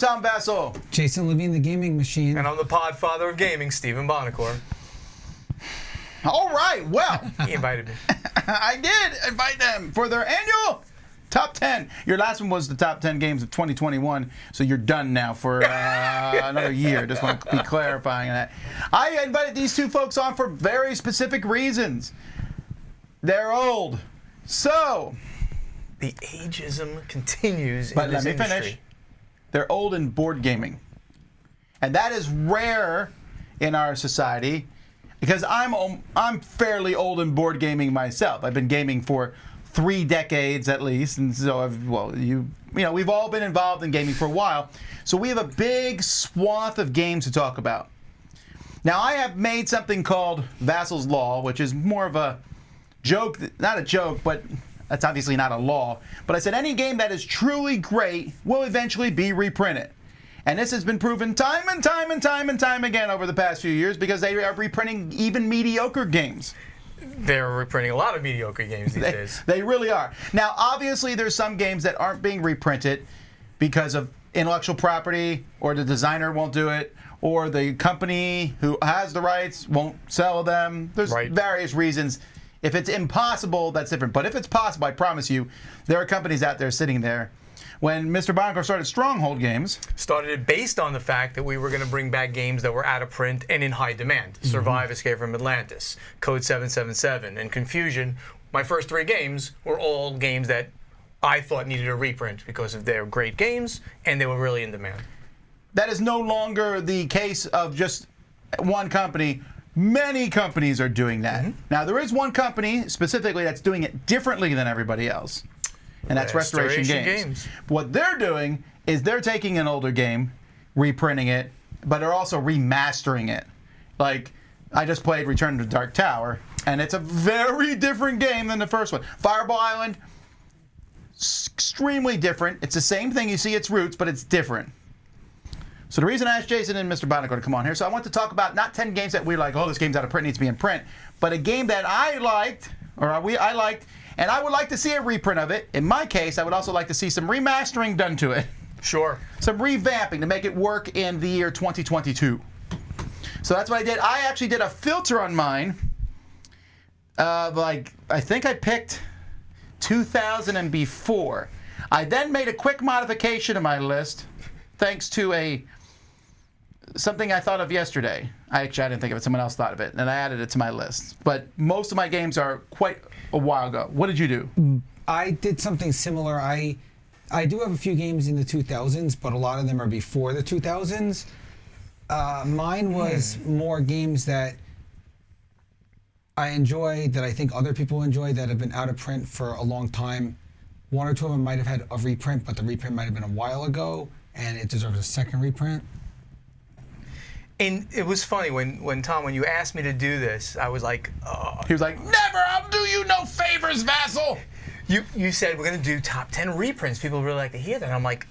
I'm Tom Vasel. Jason Levine, the gaming machine. And I'm the podfather of gaming, Stephen Buonocore. All right, well. He invited me. I did invite them for their annual Top 10. Your last one was the Top 10 games of 2021, so you're done now for another year. Just want to be clarifying that. I invited these two folks on for very specific reasons. They're old. So. The ageism continues But in this let me industry. finish. They're old in board gaming. And that is rare in our society because I'm fairly old in board gaming myself. I've been gaming for 3 decades at least, and so we've all been involved in gaming for a while. So we have a big swath of games to talk about. Now I have made something called Vasel's Law, which is more of a joke, not a joke, but that's obviously not a law. But I said any game that is truly great will eventually be reprinted. And this has been proven time and time and time and time again over the past few years because they are reprinting even mediocre games. They're reprinting a lot of mediocre games these days. They really are. Now, obviously, there's some games that aren't being reprinted because of intellectual property, or the designer won't do it, or the company who has the rights won't sell them. There's various reasons. If it's impossible, that's different. But if it's possible, I promise you, there are companies out there sitting there. When Mr. Buonocore started Stronghold Games... Started it based on the fact that we were going to bring back games that were out of print and in high demand. Survive, Escape from Atlantis, Code 777, and Confusion. My first 3 games were all games that I thought needed a reprint because of their great games, and they were really in demand. That is no longer the case of just one company. Many companies are doing that. Now, there is one company specifically that's doing it differently than everybody else. And that's Restoration Games. What they're doing is they're taking an older game, reprinting it, but they're also remastering it. Like, I just played Return to the Dark Tower, and it's a very different game than the first one. Fireball Island, extremely different. It's the same thing. You see its roots, but it's different. So the reason I asked Jason and Mr. Buonocore to come on here, so I want to talk about not 10 games that we're like, oh, this game's out of print, needs to be in print, but a game that I liked, I liked, and I would like to see a reprint of it. In my case, I would also like to see some remastering done to it. Sure. Some revamping to make it work in the year 2022. So that's what I did. I actually did a filter on mine. I think I picked 2000 and before. I then made a quick modification to my list, thanks to something I thought of yesterday. I didn't think of it. Someone else thought of it, and I added it to my list. But most of my games are quite a while ago. What did you do? I did something similar. I do have a few games in the 2000s, but a lot of them are before the 2000s. Mine was more games that I enjoy, that I think other people enjoy, that have been out of print for a long time. 1 or 2 of them might have had a reprint, but the reprint might have been a while ago, and it deserves a second reprint. And it was funny when Tom, when you asked me to do this, I was like, oh. He was like, never, I'll do you no favors, Vasel. You said we're going to do top 10 reprints. People really like to hear that. And I'm like,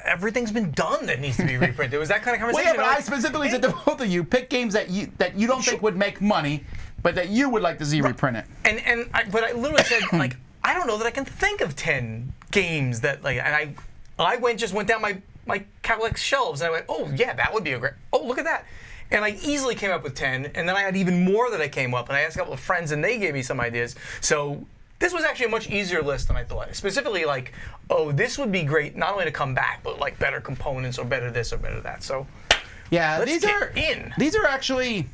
everything's been done that needs to be reprinted. It was that kind of conversation. Well, yeah, but I specifically said to both of you, pick games that you don't think would make money, but that you would like to see reprinted. But I literally said, like, I don't know that I can think of 10 games that, like, and I just went down my Cadillac shelves, and I went, oh, yeah, that would be a great, oh, look at that. And I easily came up with 10, and then I had even more that I came up, and I asked a couple of friends, and they gave me some ideas. So this was actually a much easier list than I thought. Specifically, like, oh, this would be great, not only to come back, but, like, better components, or better this, or better that. So, yeah, these are actually,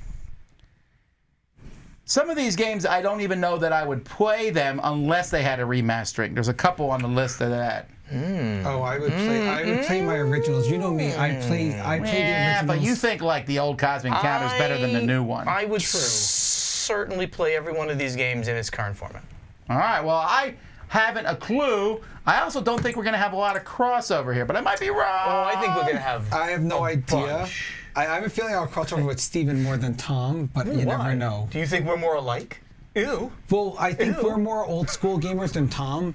some of these games, I don't even know that I would play them unless they had a remastering. There's a couple on the list of that. Oh, I would play my originals. You know me. I play the originals. Yeah, but you think like the old Cosmic Encounter is better than the new one. I would certainly play every one of these games in its current format. All right. Well, I haven't a clue. I also don't think we're going to have a lot of crossover here, but I might be wrong. Oh, I think we're going to have. I have no idea. Bunch. I have a feeling I'll cross over with Stephen more than Tom, but you never know. Do you think we're more alike? Ew. Well, I think we're more old school gamers than Tom.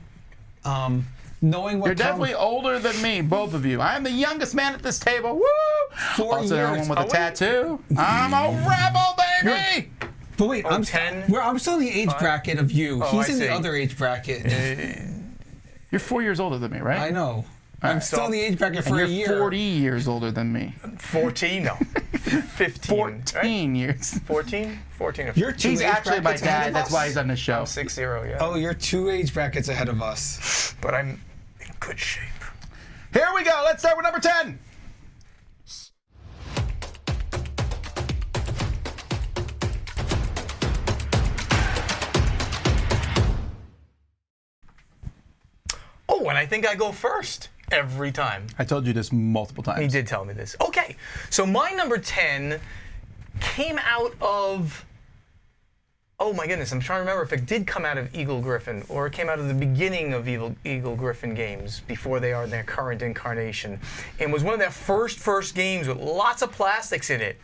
Knowing what You're definitely older than me, both of you. I'm the youngest man at this table. Woo! 4 years. Also, one with a tattoo. I'm a rebel, baby. But wait, I'm 10. I'm still in the age bracket of you. Oh, He's I in see. the other age bracket. You're 4 years older than me, right? I know. I'm still in the age bracket for You're a year. 40 years older than me. 14? No. 15. 14 years. 14? 14 or 15. You're two He's age actually my brackets ahead dad. of That's us? why he's on the show. I'm 6-0, yeah. Oh, you're 2 age brackets ahead of us. But I'm in good shape. Here we go. Let's start with number 10. Oh, and I think I go first every time. I told you this multiple times. He did tell me this. Okay, so my number 10 came out of... Oh my goodness, I'm trying to remember if it did come out of Eagle Gryphon or it came out of the beginning of Eagle Gryphon games before they are in their current incarnation. And was one of their first games with lots of plastics in it.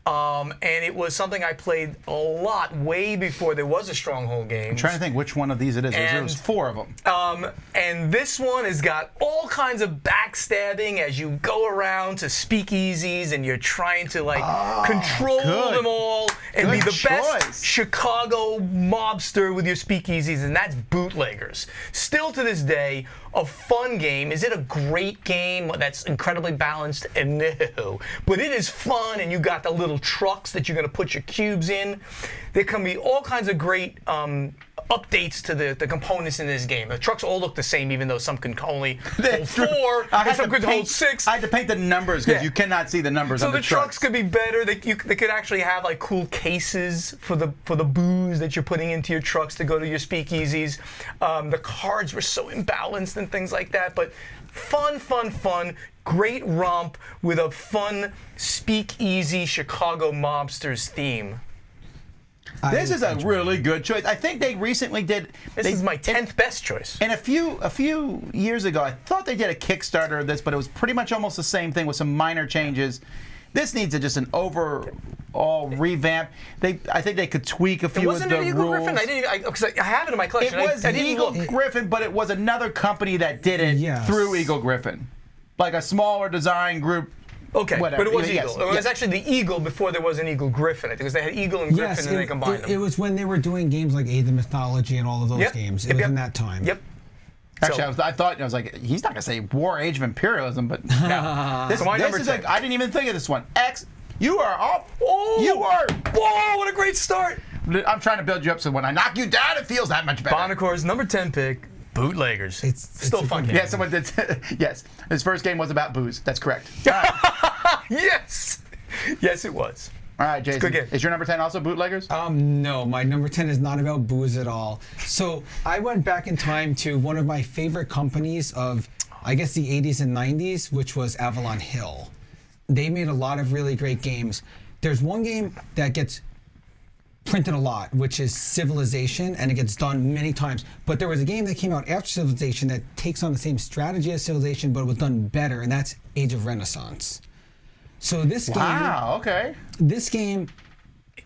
And it was something I played a lot way before there was a Stronghold game. I'm trying to think which one of these it is. There was 4 of them. And this one has got all kinds of backstabbing as you go around to speakeasies and you're trying to control good. them all and Good be the choice. best Chicago mobster with your speakeasies, and that's Bootleggers. Still to this day, a fun game. Is it a great game that's incredibly balanced? No. But it is fun, and you got the little trucks that you're going to put your cubes in. There can be all kinds of great updates to the components in this game. The trucks all look the same, even though some can only hold 4, and some could hold 6. I had to paint the numbers because you cannot see the numbers So on the the trucks could be better. They could actually have cool cases for the booze that you're putting into your trucks to go to your speakeasies. The cards were so imbalanced and things like that, but fun. Great romp with a fun speakeasy Chicago mobsters theme. This is a really good choice. I think they recently did. This is my 10th best choice. And a few years ago, I thought they did a Kickstarter of this, but it was pretty much almost the same thing with some minor changes. This needs just an overall revamp. I think they could tweak a few of the Wasn't it Eagle rules. Griffin? Because I have it in my collection. It was I didn't Eagle look. Griffin, but it was another company that did it Yes. through Eagle Griffin, like a smaller design group. Okay, Whatever. but it was Yes, Eagle. It was yes. actually the Eagle before there was an Eagle Griffin. I think because they had Eagle and Griffin and they combined them. It was when they were doing games like Aid the Mythology and all of those Yep. games. It Yep, was yep. in that time. Yep. Actually, So- I was like, he's not gonna say War Age of Imperialism, but Now, this, so my this number is 10. I didn't even think of this one. X, you are off. Oh, You are. Whoa, what a great start. I'm trying to build you up so when I knock you down, it feels that much better. Buonocore's number 10 pick, Bootleggers. It's Still a fun good game. Yeah, someone did. Yes, his first game was about booze. That's correct. All right, Yes. Yes, it was. all right, Jason. good game. Is your number 10 also Bootleggers? No, my number 10 is not about booze at all. So I went back in time to one of my favorite companies of, I guess, the 80s and 90s, which was Avalon Hill. They made a lot of really great games. There's one game that gets printed a lot, which is Civilization, and it gets done many times. But there was a game that came out after Civilization that takes on the same strategy as Civilization, but it was done better, and that's Age of Renaissance. So this Wow. Okay. game,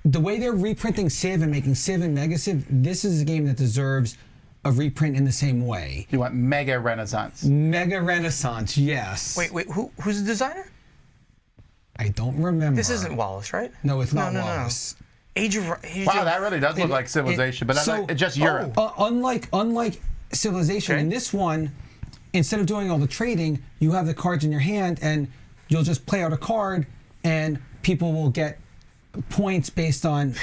the way they're reprinting Civ and making Civ and Mega Civ, this is a game that deserves a reprint in the same way. You want Mega Renaissance? Mega Renaissance, yes. Wait, who's the designer? I don't remember. This isn't Wallace, right? No, it's not No. Wallace. Age of Wow, that really does look like Civilization, but it's just Europe. Unlike Civilization, Okay. in this one, instead of doing all the trading, you have the cards in your hand, and you'll just play out a card, and people will get points based on,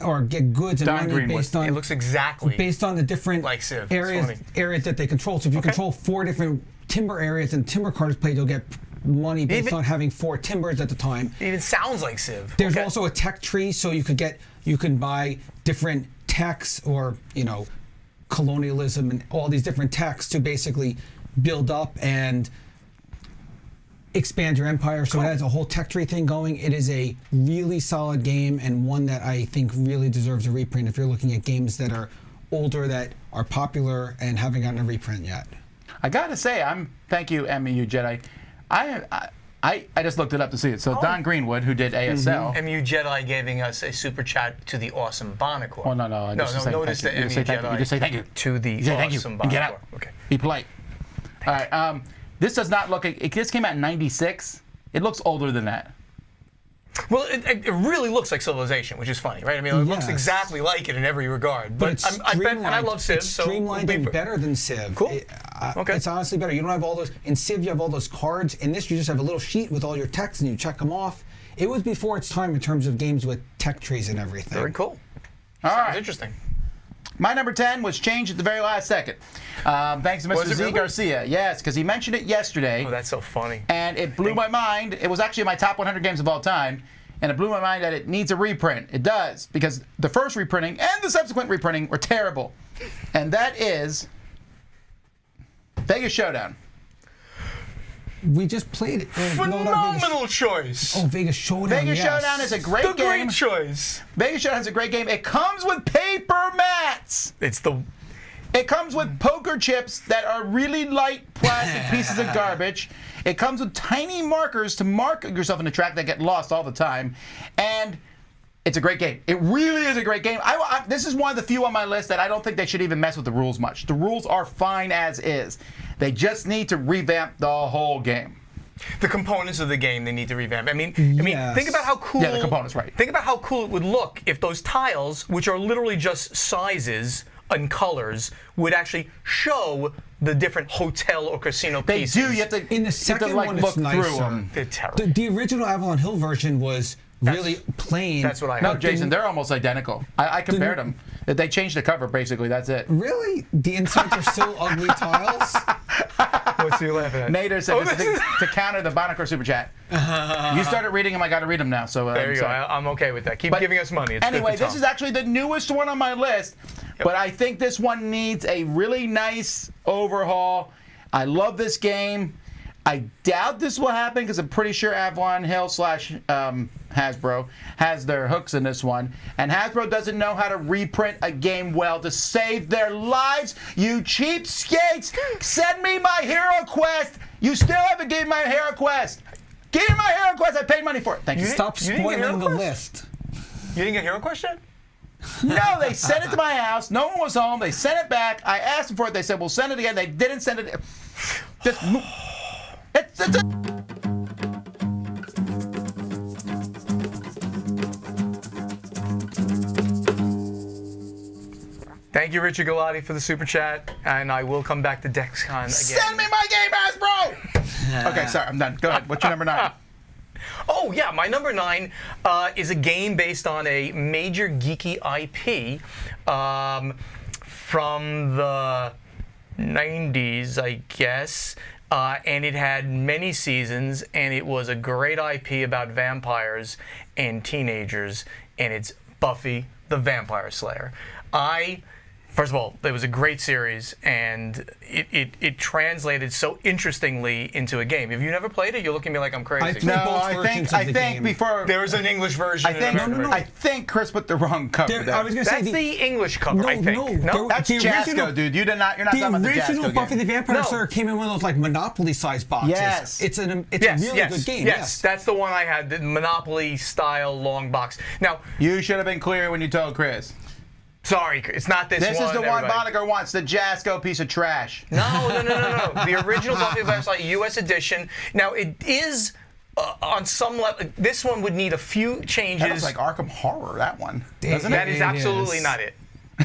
or get goods and Don money Greenwood. based on. It looks exactly based on the different like Civ. It's areas funny. that they control. So if you control 4 different timber areas and timber cards played, you'll get money based on having 4 timbers at the time. It even sounds like Civ. There's Okay. also a tech tree, so you can buy different techs or colonialism and all these different techs to basically build up and expand your empire. So it has a whole tech tree thing going. It is a really solid game and one that I think really deserves a reprint if you're looking at games that are older that are popular and haven't gotten a reprint yet. I gotta say, thank you, MU Jedi. I just looked it up to see it. So Don Greenwood, who did ASL. MU Jedi giving us a super chat to the awesome Buonocore. Oh, no. Notice the You MU just say thank you. Jedi You just say thank you. to the You say thank you. awesome And get out. Buonocore. Okay. Be polite. All right. This does not look. It just came out in '96. It looks older than that. Well, it really looks like Civilization, which is funny, right? I mean, it looks Yes. exactly like it in every regard. But it's I bet, and I love Civ, It's so streamlined and better than Civ. Cool. Okay. It's honestly better. You don't have all those. In Civ, you have all those cards. In this, you just have a little sheet with all your text, and you check them off. It was before its time in terms of games with tech trees and everything. very cool. All Sounds right. interesting. My number 10 was changed at the very last second. Thanks to Mr. Was it Z really? Garcia. Yes, because he mentioned it yesterday. Oh, that's so funny. And it blew my mind. It was actually in my top 100 games of all time. And it blew my mind that it needs a reprint. It does, because the first reprinting and the subsequent reprinting were terrible. And that is Vegas Showdown. We just played it. Phenomenal choice. Oh, Vegas Showdown. Vegas yes. Showdown is a great The game. great choice. Vegas Showdown is a great game. It comes with paper mats. It's the It comes with poker chips that are really light plastic pieces of garbage. It comes with tiny markers to mark yourself in the track that get lost all the time. And it's a great game. It really is a great game. This is one of the few on my list that I don't think they should even mess with the rules much. The rules are fine as is. They just need to revamp the whole game. the components of the game they need to revamp. I mean, Yes. think about how cool. Yeah, the components, right. Think about how cool it would look if those tiles, which are literally just sizes and colors, would actually show the different hotel or casino They pieces. do. You have to. In the you have to, second like, one, look it's through nicer. them. They're terrible. The original Avalon Hill version was really plain. That's what I No, heard. Jason, they're almost identical. I compared them. They changed the cover, basically. That's it. Really? The insides are still ugly tiles? What's you laughing at? Nader said Oh, this this is- to counter the Buonocore super chat. You started reading them, I got to read them now. So There you go. sorry. I'm okay with that. Keep But giving us money. It's anyway, good for this Tom. is actually the newest one on my list, but I think this one needs a really nice overhaul. I love this game. I doubt this will happen because I'm pretty sure Avalon Hill / Hasbro has their hooks in this one. And Hasbro doesn't know how to reprint a game well to save their lives. You cheapskates! Send me my Hero Quest! You still haven't given my Hero Quest! Give me my Hero Quest! I paid money for it. Thank you. Stop you didn't get spoiling the HeroQuest? list. You didn't get Hero Quest yet? No, they sent it to my house. No one was home. They sent it back. I asked them for it. They said, we'll send it again. They didn't send it. Just. It's Thank you, Richard Galati, for the super chat, and I will come back to DexCon again. Send me my game, Hasbro! Okay, sorry, I'm done. Go ahead. What's your number 9? Oh, yeah, my number 9 is a game based on a major geeky IP from the 90s, I guess. And it had many seasons, and it was a great IP about vampires and teenagers, and it's Buffy the Vampire Slayer. First of all, it was a great series, and it translated so interestingly into a game. If you never played it, you're looking at me like I'm crazy. I played No, both I versions think of the game. before. There was an English version. I think, and an American version. I think Chris put the wrong cover There- there. I was going to say That's the English cover, I think. That's the Jasco, original- dude. You're not The talking about the original Jasco Buffy the game. Vampire No. Slayer came in one of those like Monopoly-sized boxes. Yes. It's a Yes, really yes, good game. yes. That's the one I had, the Monopoly-style long box. Now, You should have been clear when you told Chris. sorry, it's not this one. This is the one everybody. Buonocore wants, the Jasco piece of trash. No. The original Buffy the Vampire Slayer U.S. edition. Now, it is on some level. This one would need a few changes. That looks like Arkham Horror, that one. Doesn't That it? is absolutely is. not it.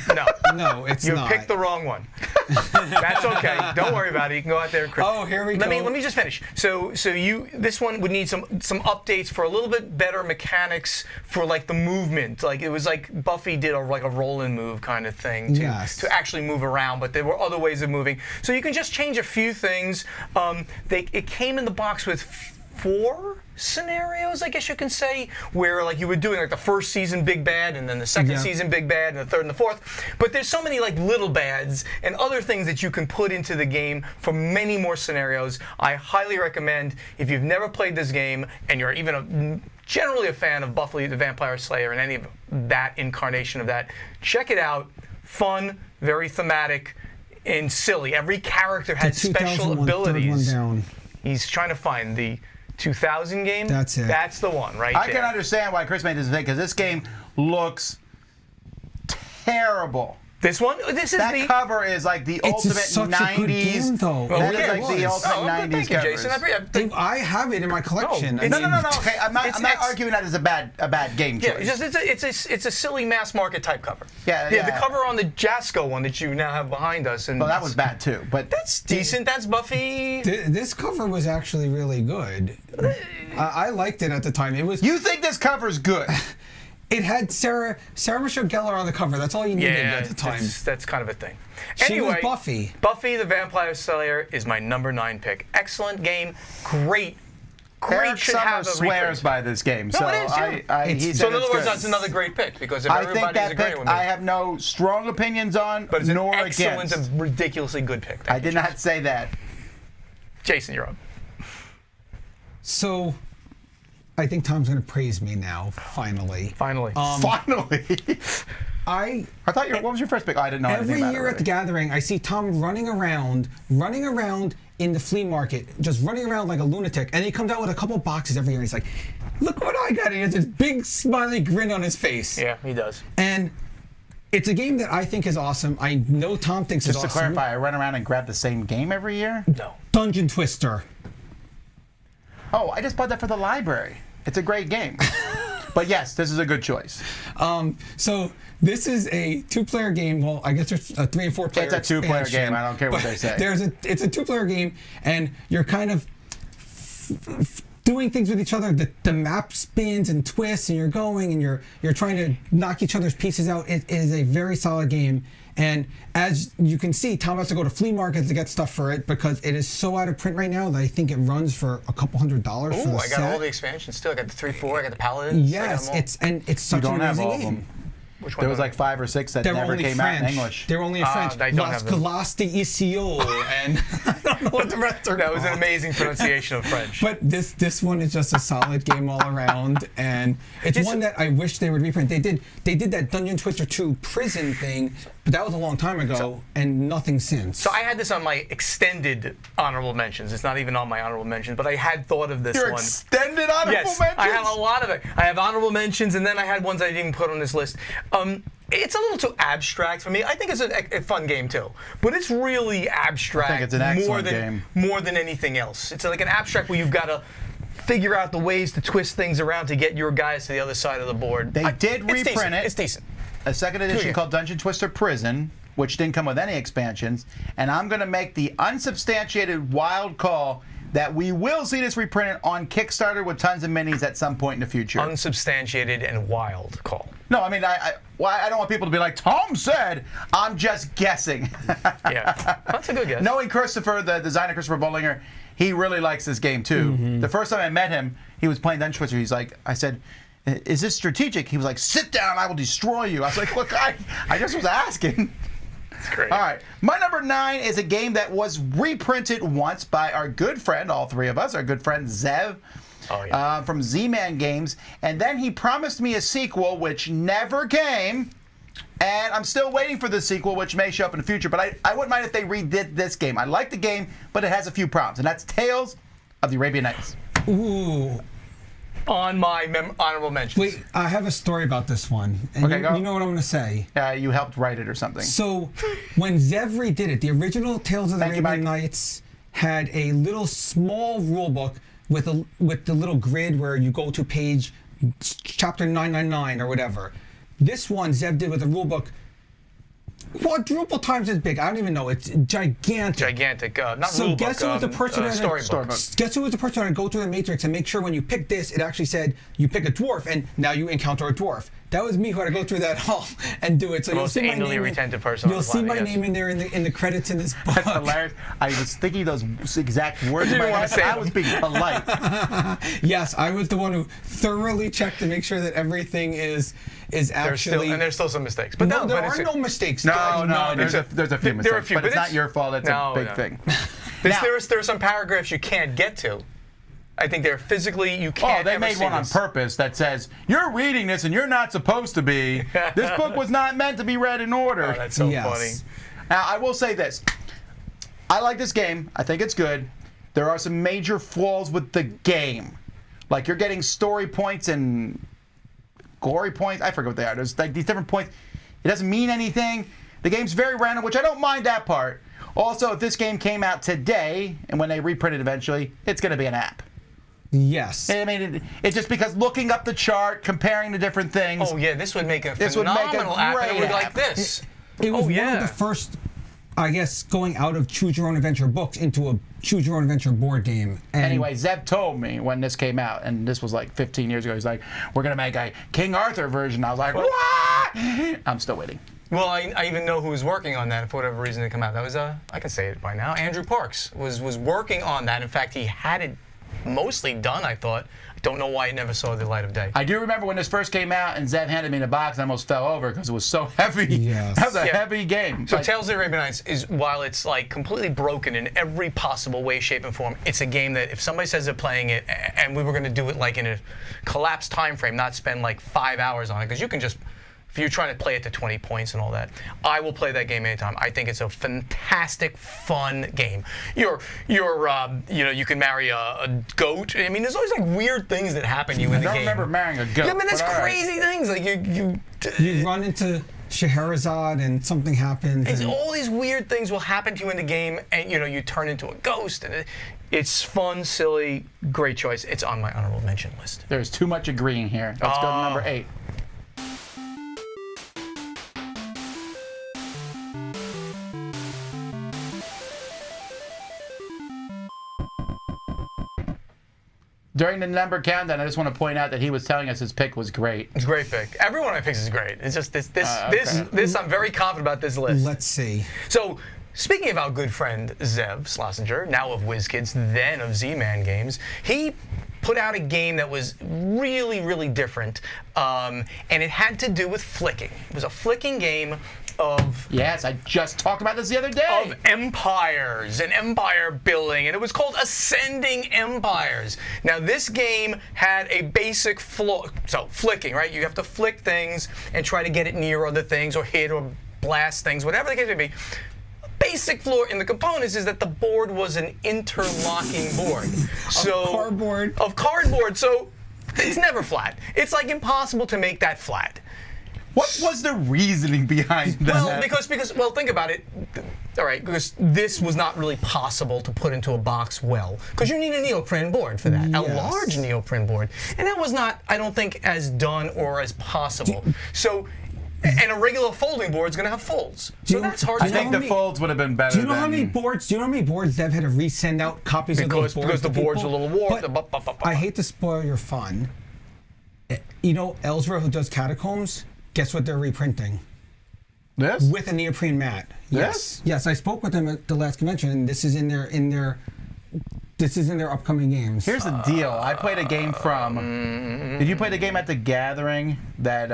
No. No, it's You not. picked the wrong one. That's okay. Don't worry about it. You can go out there and Chris. Oh, here we Let go. me just finish. So this one would need some updates for a little bit better mechanics for like the movement. Like it was like Buffy did like a roll and move kind of thing to actually move around, but there were other ways of moving. So you can just change a few things. It came in the box with 4 scenarios, I guess you can say, where like you were doing like the first season big bad, and then the second season big bad, and the third and the fourth. But there's so many like little bads and other things that you can put into the game for many more scenarios. I highly recommend, if you've never played this game and you're even generally a fan of Buffy the Vampire Slayer and any of that incarnation of that, check it out. Fun, very thematic, and silly. Every character had special 2001, third abilities. one down. He's trying to find the 2000 game. That's it. That's the one right I there. can understand why Chris made this mistake, because this game looks terrible. This one? This is That cover is like the ultimate such 90s. a good game, though. That It is like was. the ultimate 90s Thank you, covers. Jason. I have it in my collection. No, I it's- mean, No. Okay, I'm not arguing that as a bad game choice. Yeah, it's a silly mass market type cover. Yeah. The cover on the Jasco one that you now have behind us, and Well, that was bad too. But that's decent. That's Buffy. This cover was actually really good. I liked it at the time. It was. you think this cover's good? It had Sarah Michelle Gellar on the cover. That's all you needed Yeah, at the time. that's kind of a thing. She Anyway, was Buffy. Buffy the Vampire Slayer is my number 9 pick. Excellent game. Great. Eric Should have Summers a swears reprint. by this game. No, so it is, yeah. he So said in other it's words, good. that's another great pick because if I think everybody's that agreeing pick with me, I have no strong opinions on, but it's an nor excellent against. and ridiculously good pick. I did not say that. Jason, you're up. So, I think Tom's going to praise me now. Finally. Finally. Finally. I I thought what was your first pick? Oh, I didn't know anything every about year it at the already. gathering, I see Tom running around in the flea market, just running around like a lunatic, and he comes out with a couple boxes every year. And he's like, "Look what I got!" And he has this big smiley grin on his face. Yeah, he does. And it's a game that I think is awesome. I know Tom thinks Just it's to awesome. clarify, I run around and grab the same game every year? No. Dungeon Twister. Oh, I just bought that for the library. It's a great game. But yes, this is a good choice. So this is a 2-player game. Well, I guess there's a 3 and 4-player. It's a 2-player expansion, game. I don't care what but they say. It's a 2-player game, and you're kind of doing things with each other. The map spins and twists, and you're going and you're trying to knock each other's pieces out. It is a very solid game. And as you can see, Tom has to go to flea markets to get stuff for it because it is so out of print right now that I think it runs for a couple $100 for the Ooh, I got set. all the expansions still. I got the 3-4. I got the Paladins. Yes, I got them all. it's such don't an have amazing all of game. them. Which one There was don't I- like 5 or 6 that They were never only came French. out in English. They were only in French. I don't Las have them. Glaces de Icio, and I don't know what the rest are That was an called. amazing pronunciation of French. But this one is just a solid game all around, and it's Yes. one that I wish they would reprint. They did that Dungeon Twister 2 prison thing, but that was a long time ago, and nothing since. So I had this on my extended honorable mentions. It's not even on my honorable mentions, but I had thought of this Your one. extended honorable Yes, mentions? I have a lot of it. I have honorable mentions, and then I had ones I didn't even put on this list. It's a little too abstract for me. I think it's a fun game too, but it's really abstract. I think it's an excellent game. More than anything else. It's like an abstract where you've got to figure out the ways to twist things around to get your guys to the other side of the board. They did it's reprint decent. it. It's decent. A second edition Yeah. called Dungeon Twister Prison, which didn't come with any expansions. And I'm going to make the unsubstantiated wild call that we will see this reprinted on Kickstarter with tons of minis at some point in the future. Unsubstantiated and wild call. No, I mean, I don't want people to be like, Tom said. I'm just guessing. Yeah, that's a good guess. Knowing Christopher, the designer Christopher Bollinger, he really likes this game too. The first time I met him, he was playing Dungeon Twister. He's like, I said, is this strategic? He was like, sit down, I will destroy you. I was like, look, I just was asking. It's great. All right, my number 9 is a game that was reprinted once by our good friend, all three of us, our good friend Zev. Oh, yeah. From Z-Man Games, and then he promised me a sequel, which never came, and I'm still waiting for the sequel, which may show up in the future, but I wouldn't mind if they redid this game. I like the game, but it has a few problems, and that's Tales of the Arabian Nights. Ooh. On my honorable mentions. Wait, I have a story about this one. And Okay, you, go. you know what I'm going to say. You helped write it or something. So, when Zev redid it, the original Tales of the Thank you, Arabian Mike. Nights had a little small rule book with the little grid where you go to page chapter 999 or whatever. This one Zev did with a rule book quadruple times as big. I don't even know. It's gigantic. Gigantic. Not So rule guess book, who was the person that storybook. guess who was the person that go through the matrix and make sure when you pick this, it actually said you pick a dwarf, and now you encounter a dwarf. That was me who had to go through that all and do it. So The you'll most see my anally name. retentive person on You'll the see planet, my yes. name in there in the credits in this book. That's hilarious. I was thinking those exact words in You my didn't wanna head, say and I them. was being polite. Yes, I was the one who thoroughly checked to make sure that everything is actually. There's still some mistakes. But no, there but are it's- no mistakes. No, there's a few there are a mistakes, few, but it's but not your fault. It's a big no. thing. There Now- are some paragraphs you can't get to. I think they're physically, you Oh, can't they ever made see one on this. purpose that says, you're reading this and you're not supposed to be. This book was not meant to be read in order. Oh, that's so Yes. funny. Now, I will say this. I like this game. I think it's good. There are some major flaws with the game. Like, you're getting story points and glory points. I forget what they are. There's like these different points. It doesn't mean anything. The game's very random, which I don't mind that part. Also, if this game came out today, and when they reprint it eventually, it's going to be an app. Yes. I mean, it's just because looking up the chart, comparing the different things. Oh yeah, this would make a This would make a phenomenal app, and it would great be like app. this. It was Oh, one yeah. of the first, I guess, going out of Choose Your Own Adventure books into a Choose Your Own Adventure board game. And Anyway, Zev told me when this came out, and this was like 15 years ago, he's like, we're going to make a King Arthur version. I was like, what? I'm still waiting. Well, I even know who was working on that for whatever reason it come out. That was I can say it by now. Andrew Parks was working on that. In fact, he had it mostly done, I thought. I don't know why it never saw the light of day. I do remember when this first came out, and Zev handed me the box, and I almost fell over because it was so heavy. Yes. That was a Yeah. heavy game. So Like, Tales of the Arabian Nights is, while it's like completely broken in every possible way, shape, and form, it's a game that if somebody says they're playing it, and we were going to do it like in a collapsed time frame, not spend like 5 hours on it, because you can just, if you're trying to play it to 20 points and all that, I will play that game anytime. I think it's a fantastic, fun game. You can marry a goat. I mean, there's always like weird things that happen to you in I the don't game. remember marrying a goat. Yeah, I mean, that's but all right. crazy things. Like you run into Scheherazade and something happens. It's and- all these weird things will happen to you in the game, and you turn into a ghost, and it's fun, silly, great choice. It's on my honorable mention list. There's too much agreeing here. Let's go to number 8. During the number countdown, I just want to point out that he was telling us his pick was great. It's a great pick. Every one of my picks is great. It's just this Okay. I'm very confident about this list. Let's see. So, speaking of our good friend Zev Schlesinger, now of WizKids, then of Z-Man Games, he put out a game that was really, really different, and it had to do with flicking. It was a flicking game of Yes, I just talked about this the other day. of empires and empire building, and it was called Ascending Empires. Now, this game had a basic floor, so flicking, right? You have to flick things and try to get it near other things or hit or blast things, whatever the case may be. Basic floor in the components is that the board was an interlocking board. So cardboard. Of cardboard, so it's never flat. It's like impossible to make that flat. What was the reasoning behind that? Well, because think about it. All right, because this was not really possible to put into a box well, because you need a neoprene board for that, a Yes. large neoprene board, and that was not, I don't think, as done or as possible. So, and a regular folding board is going to have folds, so you- that's hard I to think do. the folds would have been better. Do you know how many than- boards? Do you know how many boards Dev had to resend out copies of those boards? Because the to board's people? a little warped. But I hate to spoil your fun. You know, Elsra, who does Catacombs, guess what they're reprinting This? with a neoprene mat. Yes? Yes. I spoke with them at the last convention, and this is in their upcoming games. Here's the deal. I played a game from. Did you play the game at the Gathering that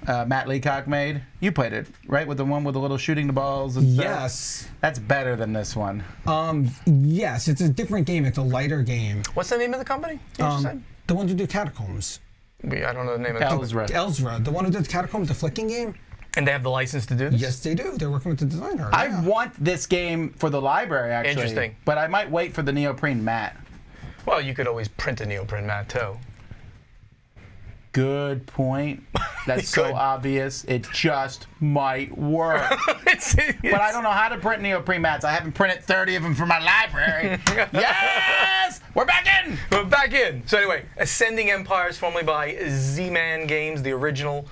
Matt Leacock made? You played it, right? With the one with the little shooting the balls and stuff? Yes. That's better than this one. Yes, it's a different game. It's a lighter game. What's the name of the company? You just said? The ones who do Catacombs. I don't know the name of the company. Elsra. Elsra, the one who does Catacombs, the flicking game. And they have the license to do this? Yes, they do. They're working with the designer. I yeah. want this game for the library, actually. Interesting. But I might wait for the neoprene mat. Well, you could always print a neoprene mat, too. Good point. That's You so could. obvious. It just might work. But I don't know how to print neoprene mats. I haven't printed 30 of them for my library. Yes! We're back in! We're back in. So anyway, Ascending Empires, formerly by Z-Man Games, the original,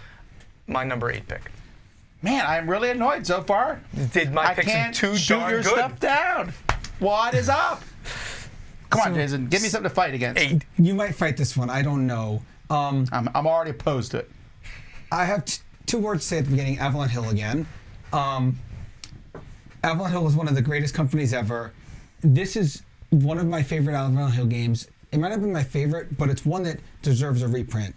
my number 8 pick. Man, I'm really annoyed so far. Did my I picks can't too shoot darn your good? stuff down. What is up? Come on, So- Jason. Give me something to fight against. 8. You might fight this one. I don't know. I'm already opposed to it. I have two words to say at the beginning. Avalon Hill again. Avalon Hill is one of the greatest companies ever. This is one of my favorite Avalon Hill games. It might have been my favorite, but it's one that deserves a reprint.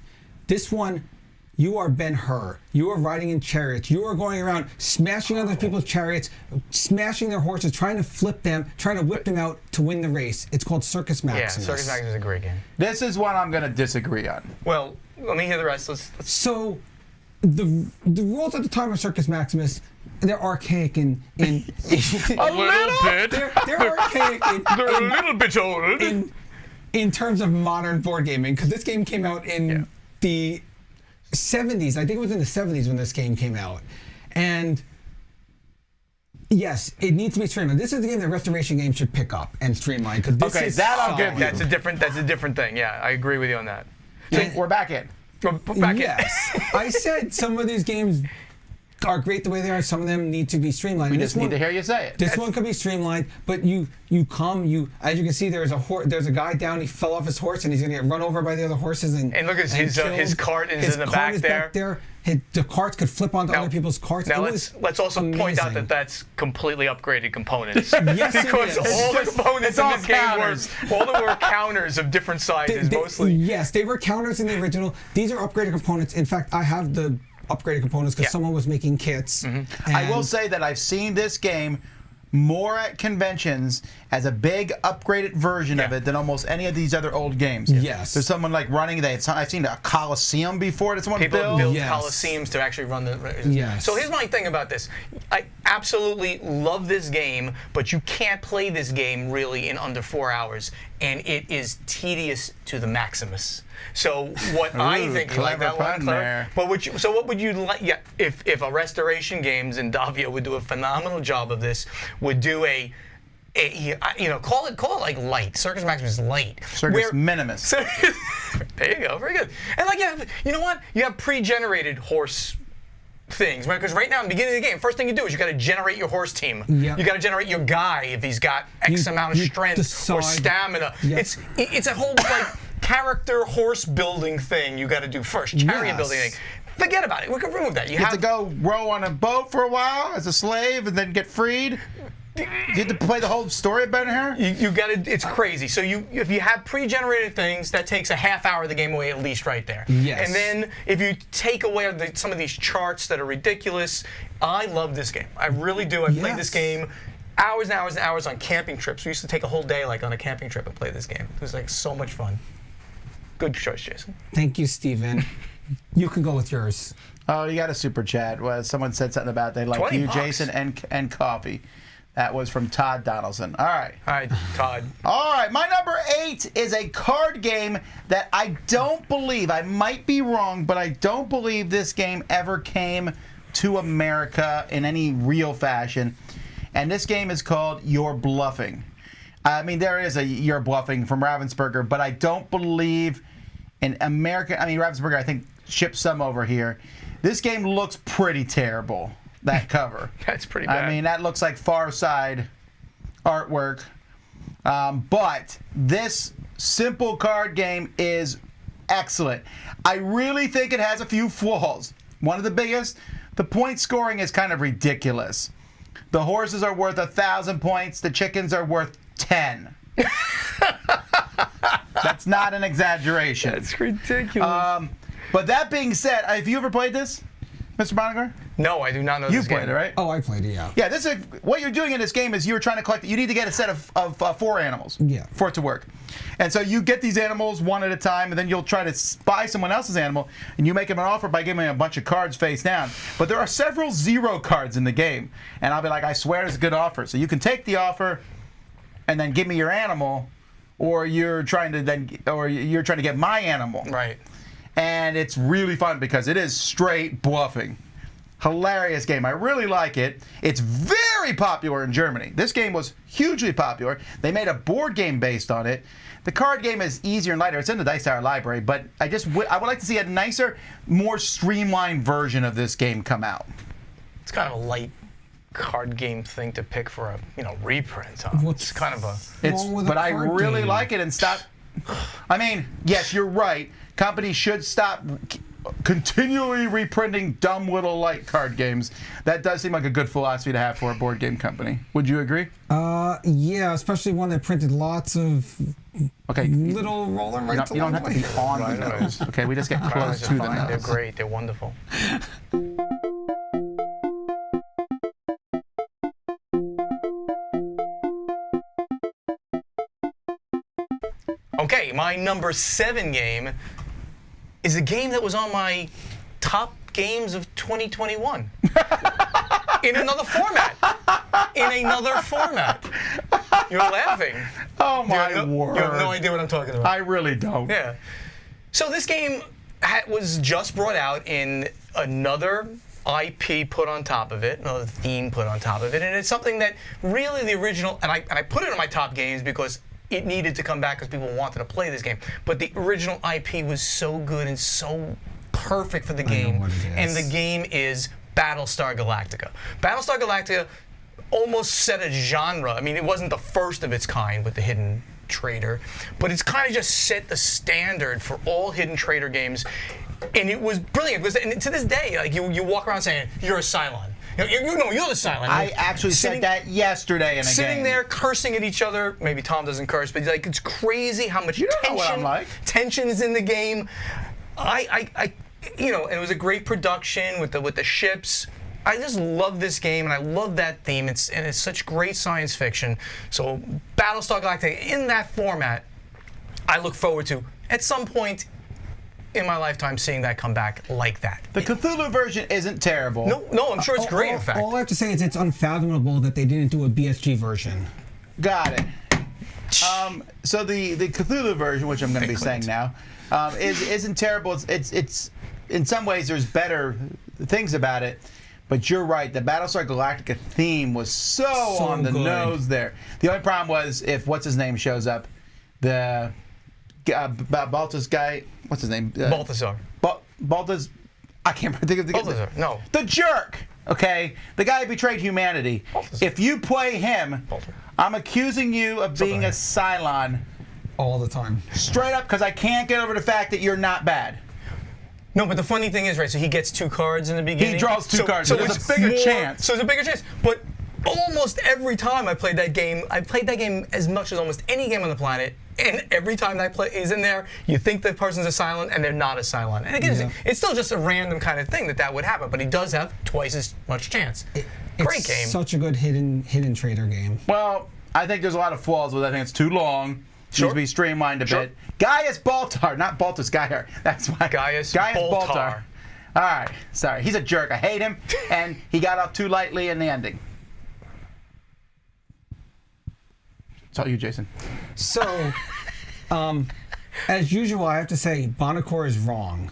This one, you are Ben-Hur. You are riding in chariots. You are going around smashing other people's chariots, smashing their horses, trying to flip them, trying to whip them out to win the race. It's called Circus Yeah, Maximus. Circus Maximus is a great game. This is one I'm going to disagree on. Well, let me hear the rest. Let's So, the rules at the time of Circus Maximus, they're archaic and a little bit. they're archaic They're a little bit old. in terms of modern board gaming, because this game came out in the 70s. I think it was in the 70s when this game came out. And yes, it needs to be streamlined. This is the game that restoration games should pick up and streamline. Okay, that I'll give you. That's a different thing. Yeah, I agree with you on that. So we're back in. Yes. I said some of these games are great the way they are. Some of them need to be streamlined. We just need to hear you say it. This one could be streamlined, but as you can see, there's a guy down. He fell off his horse, and he's gonna get run over by the other horses. And look at his cart is in the back there. The carts could flip onto other people's carts. Now let's also point out that that's completely upgraded components. Yes, because it is. all the components in this game were counters of different sizes mostly. Yes, they were counters in the original. These are upgraded components. In fact, I have the upgraded components because someone was making kits. I will say that I've seen this game more at conventions as a big upgraded version of it than almost any of these other old games. Yes. There's someone like running I've seen a Coliseum before that someone People built. build Coliseums to actually run the... Yes. So here's my thing about this. I absolutely love this game, but you can't play this game really in under 4 hours, and it is tedious to the maximus. So what I think, you like that one, Claire? But what would you like? Yeah, if a Restoration Games and Davia would do a phenomenal job of this, would do call it like light. Circus Maximus light. Circus Minimus. There you go, very good. And like you have pre-generated horse things, right? Because right now in the beginning of the game, first thing you do is you got to generate your horse team. Yep. You got to generate your guy if he's got X amount of strength or stamina. Yep. It's a whole like character horse building thing you got to do first. Chariot building thing. Forget about it. We can remove that. You have to go row on a boat for a while as a slave and then get freed. You have to play the whole story about here? You got to. It's crazy. So if you have pre-generated things, that takes a half hour of the game away at least right there. Yes. And then if you take away some of these charts that are ridiculous, I love this game. I really do. I played this game hours and hours and hours on camping trips. We used to take a whole day like on a camping trip and play this game. It was like so much fun. Good choice, Jason. Thank you, Stephen. You can go with yours. Oh, you got a super chat. Well, someone said something about they like you, Jason, and coffee. That was from Todd Donaldson. All right. Hi, Todd. All right. My number 8 is a card game that I don't believe, I might be wrong, but I don't believe this game ever came to America in any real fashion. And this game is called You're Bluffing. I mean, there is a You're Bluffing from Ravensburger, but I don't believe in America. I mean, Ravensburger, I think, shipped some over here. This game looks pretty terrible. That cover. That's pretty bad. I mean, that looks like Far Side artwork. But this simple card game is excellent. I really think it has a few flaws. One of the biggest, the point scoring is kind of ridiculous. The horses are worth 1,000 points. The chickens are worth 10. That's not an exaggeration. That's ridiculous. But that being said, have you ever played this, Mr. Buonocore? No, I do not know this game. You played it, right? Oh, I played it, yeah. Yeah, this is what you're doing in this game is you're trying to collect. You need to get a set of 4 animals. Yeah. For it to work, and so you get these animals one at a time, and then you'll try to buy someone else's animal, and you make them an offer by giving them a bunch of cards face down. But there are several 0 cards in the game, and I'll be like, I swear it's a good offer. So you can take the offer, and then give me your animal, or you're trying to get my animal. Right. And it's really fun because it is straight bluffing. Hilarious game. I really like it. It's very popular in Germany. This game was hugely popular. They made a board game based on it. The card game is easier and lighter. It's in the Dice Tower library, but I would like to see a nicer, more streamlined version of this game come out. It's kind of a light card game thing to pick for a reprint. Huh? It's kind of a. But I really like it and stop. I mean, yes, you're right. Companies should stop continually reprinting dumb little light card games. That does seem like a good philosophy to have for a board game company. Would you agree? Yeah, especially one that printed lots of little roller rights. You don't have to be on the nose. Okay, we just get close to the nose. They're great. They're wonderful. Okay, my number 7 game is a game that was on my top games of 2021. In another format. You're laughing. Oh my word. You have no idea what I'm talking about. I really don't. Yeah. So this game was just brought out in another IP put on top of it, another theme put on top of it, and it's something that really the original, and I put it in my top games because it needed to come back because people wanted to play this game. But the original IP was so good and so perfect for the game, and the game is Battlestar Galactica. Battlestar Galactica almost set a genre. I mean, it wasn't the first of its kind with the Hidden Trader, but it's kind of just set the standard for all Hidden Trader games, and it was brilliant. And to this day, like you walk around saying you're a Cylon. You know, you're the Cylon. I actually said that yesterday in a game. Sitting there cursing at each other. Maybe Tom doesn't curse, but like it's crazy how much tension is in the game. You know, and it was a great production with the ships. I just love this game, and I love that theme. It's such great science fiction. So Battlestar Galactica in that format, I look forward to at some point in my lifetime seeing that come back like that. The Cthulhu version isn't terrible. No, I'm sure it's great. In fact, all I have to say is it's unfathomable that they didn't do a BSG version. Got it. So the Cthulhu version, which I'm going to be saying now, isn't terrible. It's in some ways there's better things about it. But you're right, the Battlestar Galactica theme was so on the nose there. The only problem was if what's-his-name shows up, the Balthus guy, what's his name? Balthazar. Balthus, I can't think of the Balthazar, no. The jerk, okay? The guy who betrayed humanity. Balthazar. If you play him, I'm accusing you of being a Cylon. All the time. Straight up, because I can't get over the fact that you're not bad. No, but the funny thing is, right, so he gets 2 cards in the beginning. He draws 2 cards, so there's a bigger chance. So there's a bigger chance. But almost every time I played that game, as much as almost any game on the planet, and every time that play is in there, you think the person's a Cylon, and they're not a Cylon. And again, it's still just a random kind of thing that would happen, but he does have twice as much chance. Great game. It's such a good hidden trader game. Well, I think there's a lot of flaws with it. I think it's too long. Needs to be streamlined a bit. Gaius Baltar, not Baltus Gaiar. That's why. Gaius Baltar. All right, sorry. He's a jerk. I hate him, and he got off too lightly in the ending. It's all you, Jason. So, as usual, I have to say Buonocore is wrong.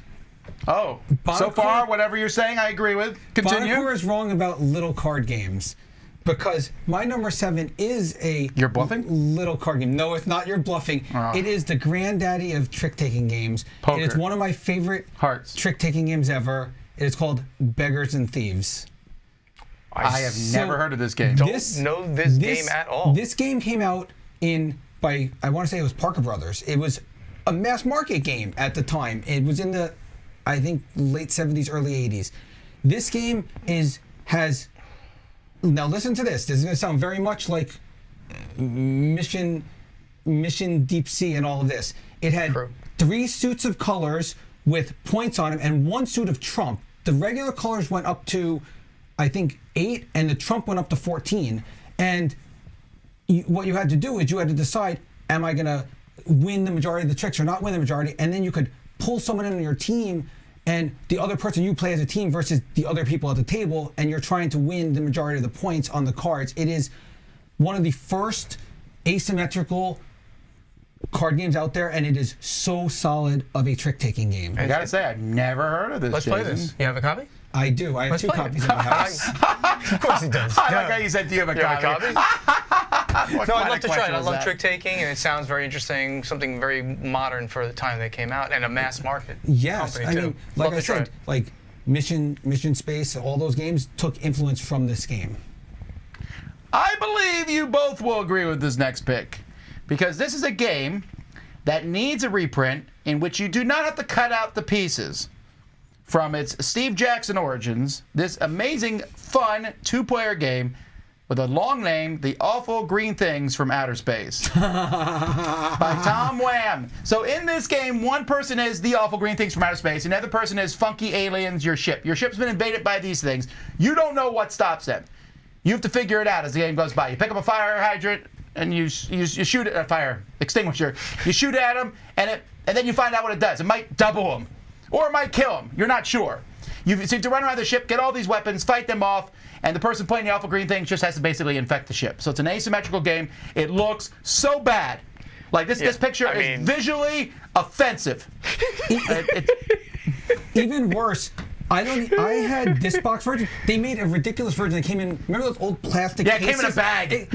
Oh, so far, whatever you're saying, I agree with. Continue. Buonocore is wrong about little card games. Because my number 7 is a You're bluffing? Little card game. No, it's not. You're bluffing. Oh. It is the granddaddy of trick-taking games. Poker. And it's one of my favorite trick-taking games ever. It is called Beggars and Thieves. I have never heard of this game. Don't know this game at all. This game came out by I want to say it was Parker Brothers. It was a mass market game at the time. It was in the, I think, late 70s, early 80s. This game has. Now listen to this. This is going to sound very much like Mission Deep Sea and all of this. It had 3 suits of colors with points on them and 1 suit of trump. The regular colors went up to, I think, 8, and the trump went up to 14. And what you had to do is you had to decide, am I going to win the majority of the tricks or not win the majority? And then you could pull someone into your team, and the other person you play as a team versus the other people at the table, and you're trying to win the majority of the points on the cards. It is one of the first asymmetrical card games out there, and it is so solid of a trick-taking game. I gotta say, I've never heard of this. Let's play this. You have a copy? I do. I have 2 copies in the house. Of course he does. I like how you said, do you have a copy? No, I'd love to try it. I love trick-taking, and it sounds very interesting, something very modern for the time they came out, and a mass market company, too. Mean, like I said, like Mission Space, all those games took influence from this game. I believe you both will agree with this next pick, because this is a game that needs a reprint in which you do not have to cut out the pieces. From its Steve Jackson origins, this amazing, fun 2-player game with a long name, The Awful Green Things from Outer Space by Tom Wham. So in this game, one person is the awful green things from outer space, another person is funky aliens, your ship. Your ship's been invaded by these things. You don't know what stops them. You have to figure it out as the game goes by. You pick up a fire hydrant and you shoot at a fire extinguisher. You shoot at them and then you find out what it does. It might double them or it might kill them. You're not sure. You have to run around the ship, get all these weapons, fight them off, and the person playing the awful green things just has to basically infect the ship. So it's an asymmetrical game. It looks so bad. Like this picture is visually offensive. Even worse, I had this box version. They made a ridiculous version that came in. Remember those old plastic Yeah, it cases? came in a bag. It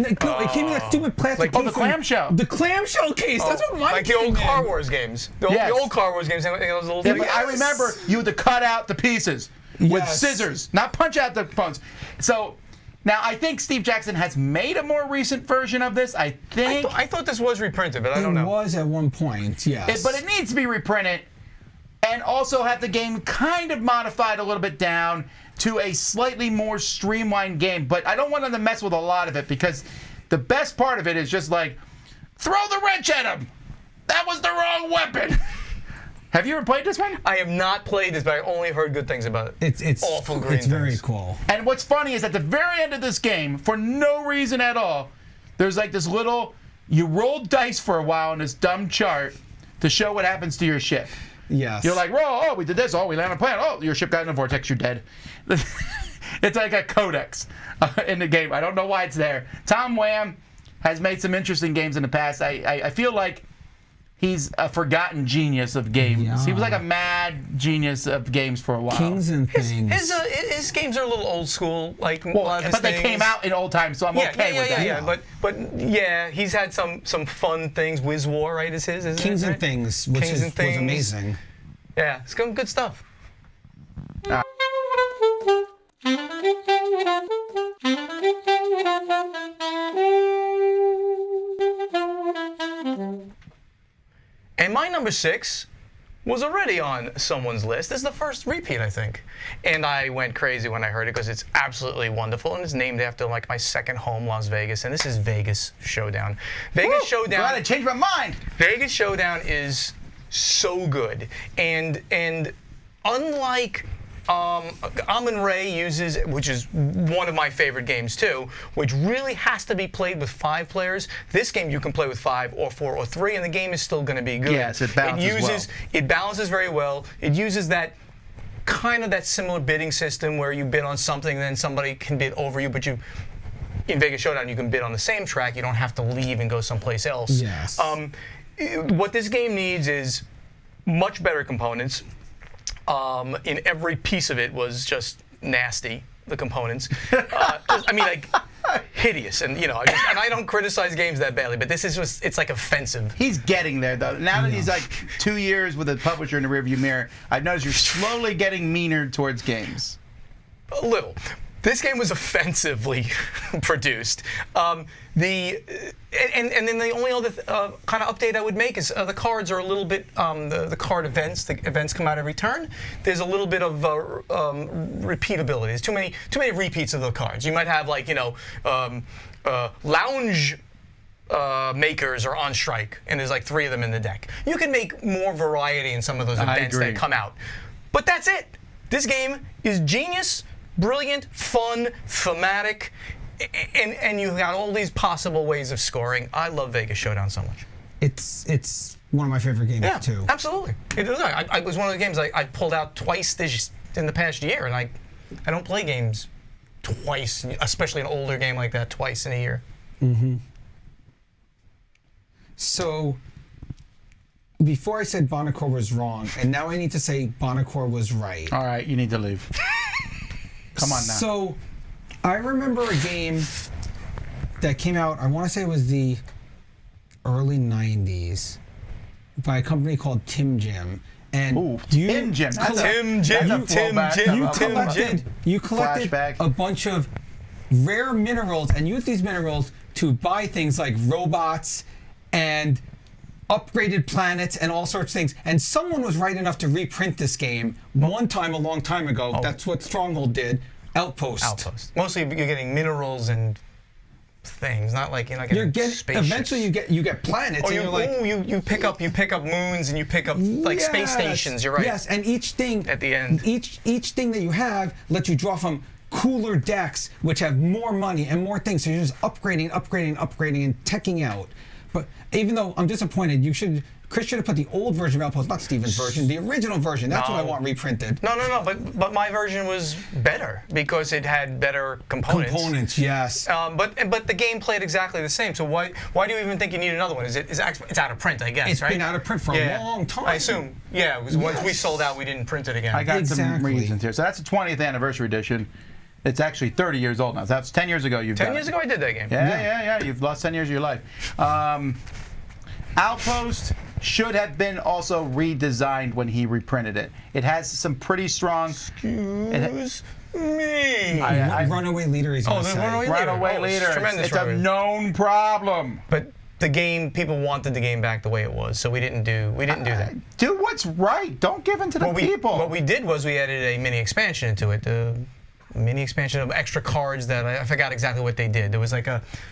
came in that stupid plastic Like- case. the clamshell. The clamshell case. That's what mine Like the old came Car in. Wars games. The Yes. old Car Wars games. Those little Yeah, things. but I remember you had to cut out the pieces with Yes. scissors, not punch out the phones. So now I think Steve Jackson has made a more recent version of this. I think, I thought this was reprinted, but I don't It know. was at one point, yes. but it needs to be reprinted, and also have the game kind of modified a little bit down to a slightly more streamlined game. But I don't want them to mess with a lot of it, because the best part of it is just like, throw the wrench at him. That was the wrong weapon. Have you ever played this one? I have not played this, but I only heard good things about it. it's awful green It's very things. cool. And what's funny is at the very end of this game, for no reason at all, there's like this little, you roll dice for a while on this dumb chart to show what happens to your ship. Yes. You're like, roll, oh, we did this, oh, we landed on a planet, oh, your ship got in a vortex, you're dead. It's like a codex in the game. I don't know why it's there. Tom Wham has made some interesting games in the past. I feel like he's a forgotten genius of games. Yeah. He was like a mad genius of games for a while. Kings and things. His games are a little old school, like a Well, lot of his but they things. came out in old times, so I'm okay with that. Yeah. But yeah, he's had some fun things. Wiz War, right? Is his? Isn't Kings it, and right? Things, Kings and Things. was amazing. Yeah, it's good stuff. And my number 6 was already on someone's list. This is the first repeat, I think. And I went crazy when I heard it because it's absolutely wonderful. And it's named after like my second home, Las Vegas. And this is Vegas Showdown. Vegas Showdown. Glad I changed my mind. Vegas Showdown is so good. And unlike Amun Ray uses, which is one of my favorite games too, which really has to be played with 5 players. This game you can play with 5 or 4 or 3, and the game is still going to be good. Yes, it balances It balances very well. It uses that kind of that similar bidding system where you bid on something, and then somebody can bid over you, but in Vegas Showdown you can bid on the same track. You don't have to leave and go someplace else. Yes. What this game needs is much better components. In every piece of it was just nasty. The components, hideous, and and I don't criticize games that badly, but this is just—it's like offensive. He's getting there though. Now that he's like 2 years with a publisher in the rearview mirror, I've noticed you're slowly getting meaner towards games. A little. This game was offensively produced. And then the only other kind of update I would make is the cards are a little bit the card events. The events come out every turn. There's a little bit of repeatability. There's too many repeats of the cards. You might have lounge makers are on strike, and there's like 3 of them in the deck. You can make more variety in some of those events that come out. But that's it. This game is genius. Brilliant, fun, thematic, and you got all these possible ways of scoring. I love Vegas Showdown so much. It's one of my favorite games too. Absolutely. It was one of the games I pulled out twice in the past year, and I don't play games twice, especially an older game like that, twice in a year. Mm-hmm. So, before I said Buonocore was wrong, and now I need to say Buonocore was right. All right, you need to leave. Come on now. So, I remember a game that came out, I want to say it was the early 90s, by a company called Tim Jim. And Tim Jim. You collected a bunch of rare minerals and used these minerals to buy things like robots and upgraded planets and all sorts of things. And someone was right enough to reprint this game one time a long time ago. That's what Stronghold did. Outpost. Mostly you're getting minerals and things, not like you're getting spaceships. Eventually you get planets. You pick up moons and you pick up like space stations. You're right. Yes, and each thing at the end, each thing that you have lets you draw from cooler decks, which have more money and more things. So you're just upgrading, and teching out. But even though I'm disappointed, you should Chris should have put the old version of Outpost, not Steven's version, the original version. That's what I want reprinted. No. But my version was better because it had better components. Components, yes. But the game played exactly the same. So why do you even think you need another one? It's out of print, I guess, It's right? been out of print for a long time. I assume. Yeah, it was once we sold out, we didn't print it again. I got some reasons here. So that's the 20th anniversary edition. It's actually 30 years old now. So that's 10 years ago you've 10 done years it. ago I did that game. Yeah. You've lost 10 years of your life. Outpost should have been also redesigned when he reprinted it. It has some pretty strong... Excuse me. Runaway Leader is on the site. Runaway Leader. It's tremendous. It's a known problem. But the game, people wanted the game back the way it was, so we didn't do that. Do what's right. Don't give in to the people. What we did was we added a mini expansion into it. The mini expansion of extra cards that I forgot exactly what they did. There was like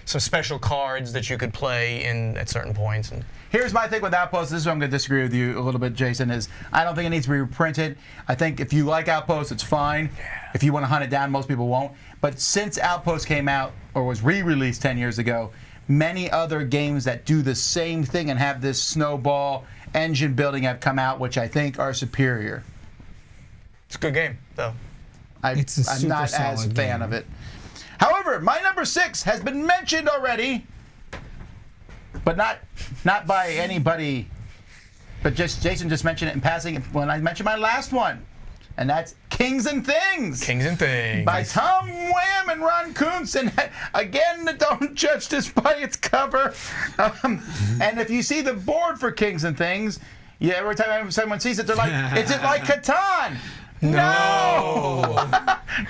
some special cards that you could play at certain points. And here's my thing with Outpost. This is where I'm going to disagree with you a little bit, Jason. Is I don't think it needs to be reprinted. I think if you like Outpost, it's fine. Yeah. If you want to hunt it down, most people won't. But since Outpost came out or was re-released 10 years ago, many other games that do the same thing and have this snowball engine building have come out, which I think are superior. It's a good game, though. I'm not as fan of it. However, my number 6 has been mentioned already, but not by anybody. But Jason just mentioned it in passing when I mentioned my last one, and that's Kings and Things. Kings and Things. By Tom Wham and Ron Kuntz. And again, don't judge this by its cover. And if you see the board for Kings and Things, every time someone sees it, they're like, is it like Catan? No!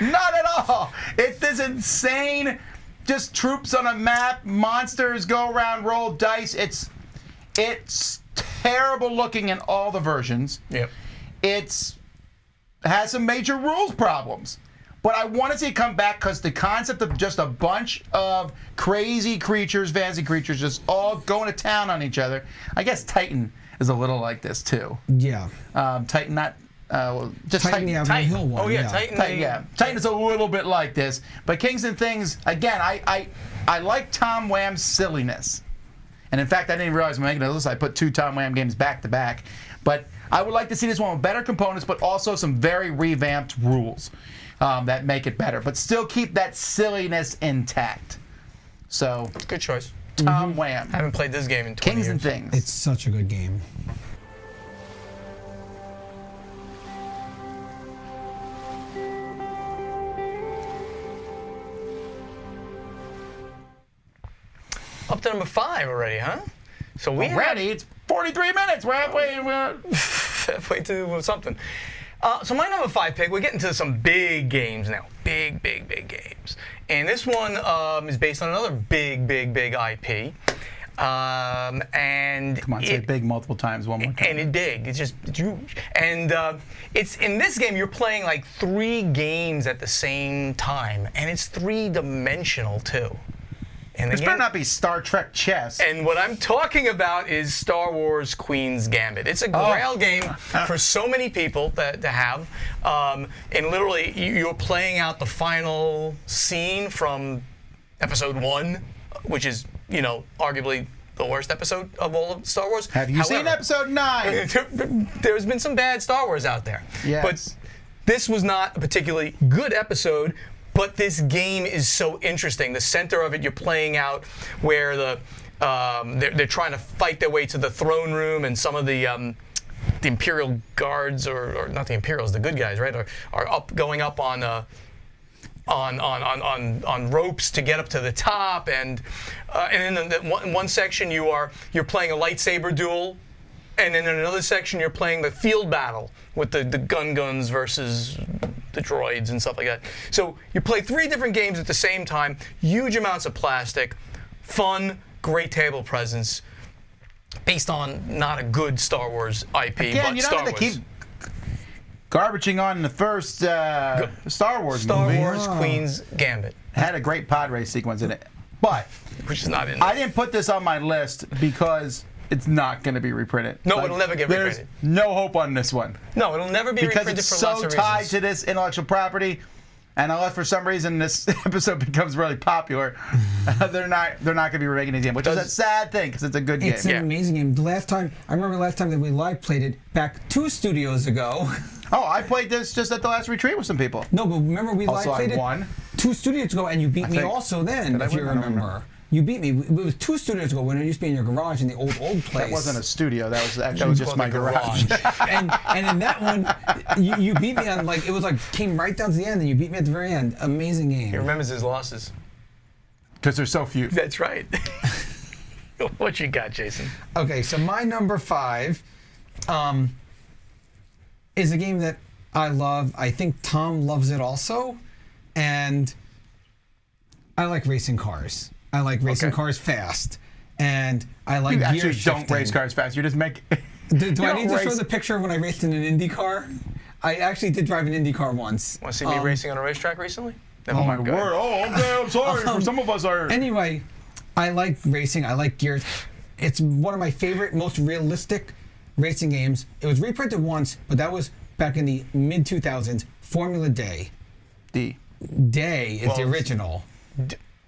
Not at all. It's this insane, just troops on a map, monsters go around, roll dice. It's terrible looking in all the versions. Yep. It has some major rules problems. But I want to see it come back because the concept of just a bunch of crazy creatures, fantasy creatures, just all going to town on each other. I guess Titan is a little like this too. Yeah. Titan, not... just Titan, the Avenue Hill one. Oh yeah, Titan. Titan is a little bit like this, but Kings and Things again. I like Tom Wham's silliness, and in fact, I didn't realize when making a list I put 2 Tom Wham games back to back. But I would like to see this one with better components, but also some very revamped rules that make it better, but still keep that silliness intact. So good choice. Tom Wham. I haven't played this game in 20 Kings years. and Things. It's such a good game. Up to number 5 already, huh? So it's 43 minutes. We're halfway. Halfway to something. So my number 5 pick, we're getting to some big games now. Big games. And this one is based on another big IP. And Come on, say big multiple times, one more time. And it's big. It's just huge. And it's in this game, you're playing like 3 games at the same time. And it's 3-dimensional, too. And this better not be Star Trek chess. And what I'm talking about is Star Wars Queen's Gambit. It's a grail game for so many people to have. And literally, you're playing out the final scene from Episode 1, which is, arguably the worst episode of all of Star Wars. Have you seen Episode 9? There's been some bad Star Wars out there. Yes. But this was not a particularly good episode. But this game is so interesting. The center of it, you're playing out where they're trying to fight their way to the throne room, and some of the Imperial guards, or not the Imperials, the good guys, right, are going up on ropes to get up to the top, and in one section you're playing a lightsaber duel. And then in another section, you're playing the field battle with the guns versus the droids and stuff like that. So you play 3 different games at the same time, huge amounts of plastic, fun, great table presence, based on not a good Star Wars IP, Again, but you Star don't have Wars. to keep garbaging on the first Star Wars Star movie. Wars Queen's Gambit. Had a great pod race sequence in it. But Which is not in I didn't put this on my list because it's not going to be reprinted. No, it'll never get reprinted. There's no hope on this one. No, it'll never be because reprinted it's for so lots of tied reasons. to this intellectual property. And unless for some reason this episode becomes really popular, they're not going to be remaking the game, which is a sad thing because it's a good game. It's an amazing game. I remember the last time that we live played it back 2 studios ago. Oh, I played this just at the last retreat with some people. No, but remember we live Also, played I won. it 2 studios ago, and you beat me think. also then, Did I if you win? I don't remember. remember. You beat me. It was 2 studios ago when it used to be in your garage in the old place. That wasn't a studio. That was just my garage. and in that one, you beat me on it was came right down to the end, and you beat me at the very end. Amazing game. He remembers his losses. Because there's so few. That's right. What you got, Jason? Okay, so my number 5 is a game that I love. I think Tom loves it also, and I like racing cars. I like racing cars fast, and I like You gear actually shifting. don't race cars fast. You just make. Do I need to show the picture of when I raced in an Indy car? I actually did drive an Indy car once. Want to see me racing on a racetrack recently? Oh my word! Oh, okay. I'm sorry. For some of us are. Anyway, I like racing. I like gears. It's one of my favorite, most realistic racing games. It was reprinted once, but that was back in the mid 2000s. Formula Day. Day is the original.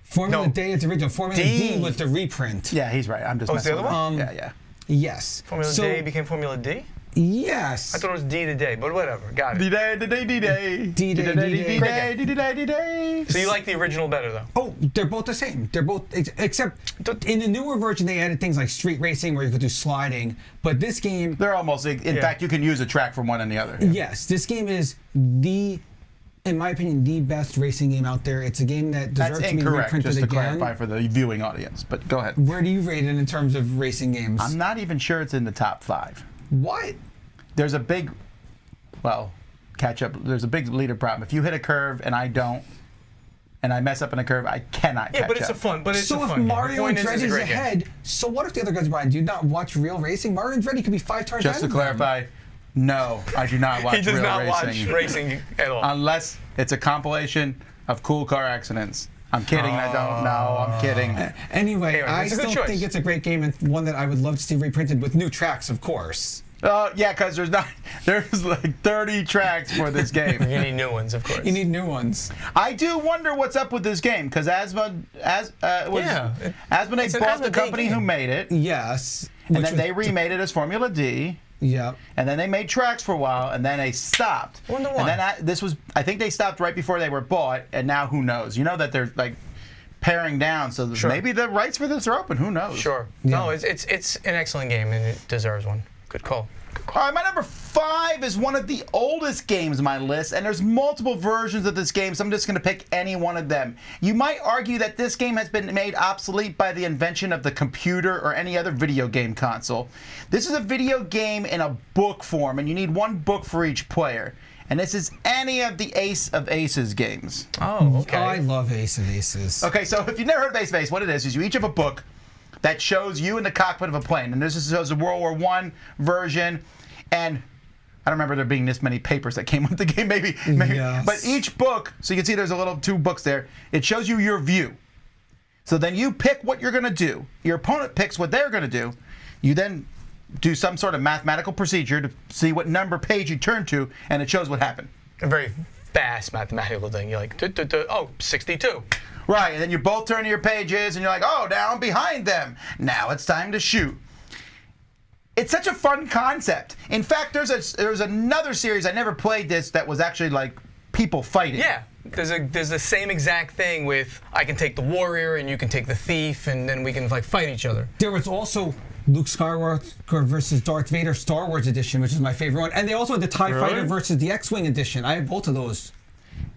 Formula Day is the original. Formula D was the reprint. Yeah, he's right. I'm just. Oh, it's the messing other with one? him. Yeah. Yes. Formula Day became Formula D? Yes. I thought it was D to day, but whatever. Got it. D-Day. So you like the original better, though? Oh, they're both the same. They're both, except in the newer version, they added things like street racing where you could do sliding. But this game. They're almost. In fact, you can use a track from one and the other. Yes, this game is in my opinion, the best racing game out there. It's a game that deserves to be reprinted just to again. clarify for the viewing audience. But go ahead. Where do you rate it in terms of racing games? I'm not even sure it's in the top 5. What? There's a big, catch up. There's a big leader problem. If you hit a curve and I don't, and I mess up in a curve, I cannot catch up. Yeah, but it's a fun. But it's So a if fun Mario game. Andretti's ahead, so what if the other guys are behind? Do you not watch real racing? Mario Andretti could be 5 times ahead Just to of them. clarify, no, I do not watch He does real not racing. watch racing at all. Unless it's a compilation of cool car accidents. I'm kidding. I don't know. I'm kidding. Anyway, I it's a good still choice. think it's a great game and one that I would love to see reprinted with new tracks, of course. Yeah, because there's like 30 tracks for this game. You need new ones, of course. You need new ones. I do wonder what's up with this game because Asmodee It's an bought the Asmodee company game. who made it, Yes. and then they remade it as Formula D. Yeah. And then they made tracks for a while, and then they stopped. I wonder why. And then I think they stopped right before they were bought, and now who knows? You know that they're like paring down, so maybe the rights for this are open. Who knows? Sure. No, it's an excellent game, and it deserves one. Good call. All right, my number 5 is one of the oldest games on my list, and there's multiple versions of this game, so I'm just going to pick any one of them. You might argue that this game has been made obsolete by the invention of the computer or any other video game console. This is a video game in a book form, and you need one book for each player. And this is any of the Ace of Aces games. Oh, okay. I love Ace of Aces. Okay, so if you've never heard of Ace of Aces, what it is you each have a book that shows you in the cockpit of a plane. And this shows the World War I version. And I don't remember there being this many papers that came with the game, maybe. Yes. But each book, so you can see there's a little 2 books there, it shows you your view. So then you pick what you're going to do. Your opponent picks what they're going to do. You then do some sort of mathematical procedure to see what number page you turn to, and it shows what happened. A very fast mathematical thing. You're like, 62. Right, and then you both turn to your pages, and you're like, oh, now I'm behind them. Now it's time to shoot. It's such a fun concept. In fact, there's another series, I never played this, that was actually like people fighting. Yeah. There's the same exact thing with I can take the warrior and you can take the thief, and then we can like fight each other. There was also Luke Skywalker versus Darth Vader Star Wars edition, which is my favorite one. And they also had the TIE Fighter versus the X-Wing edition. I have both of those.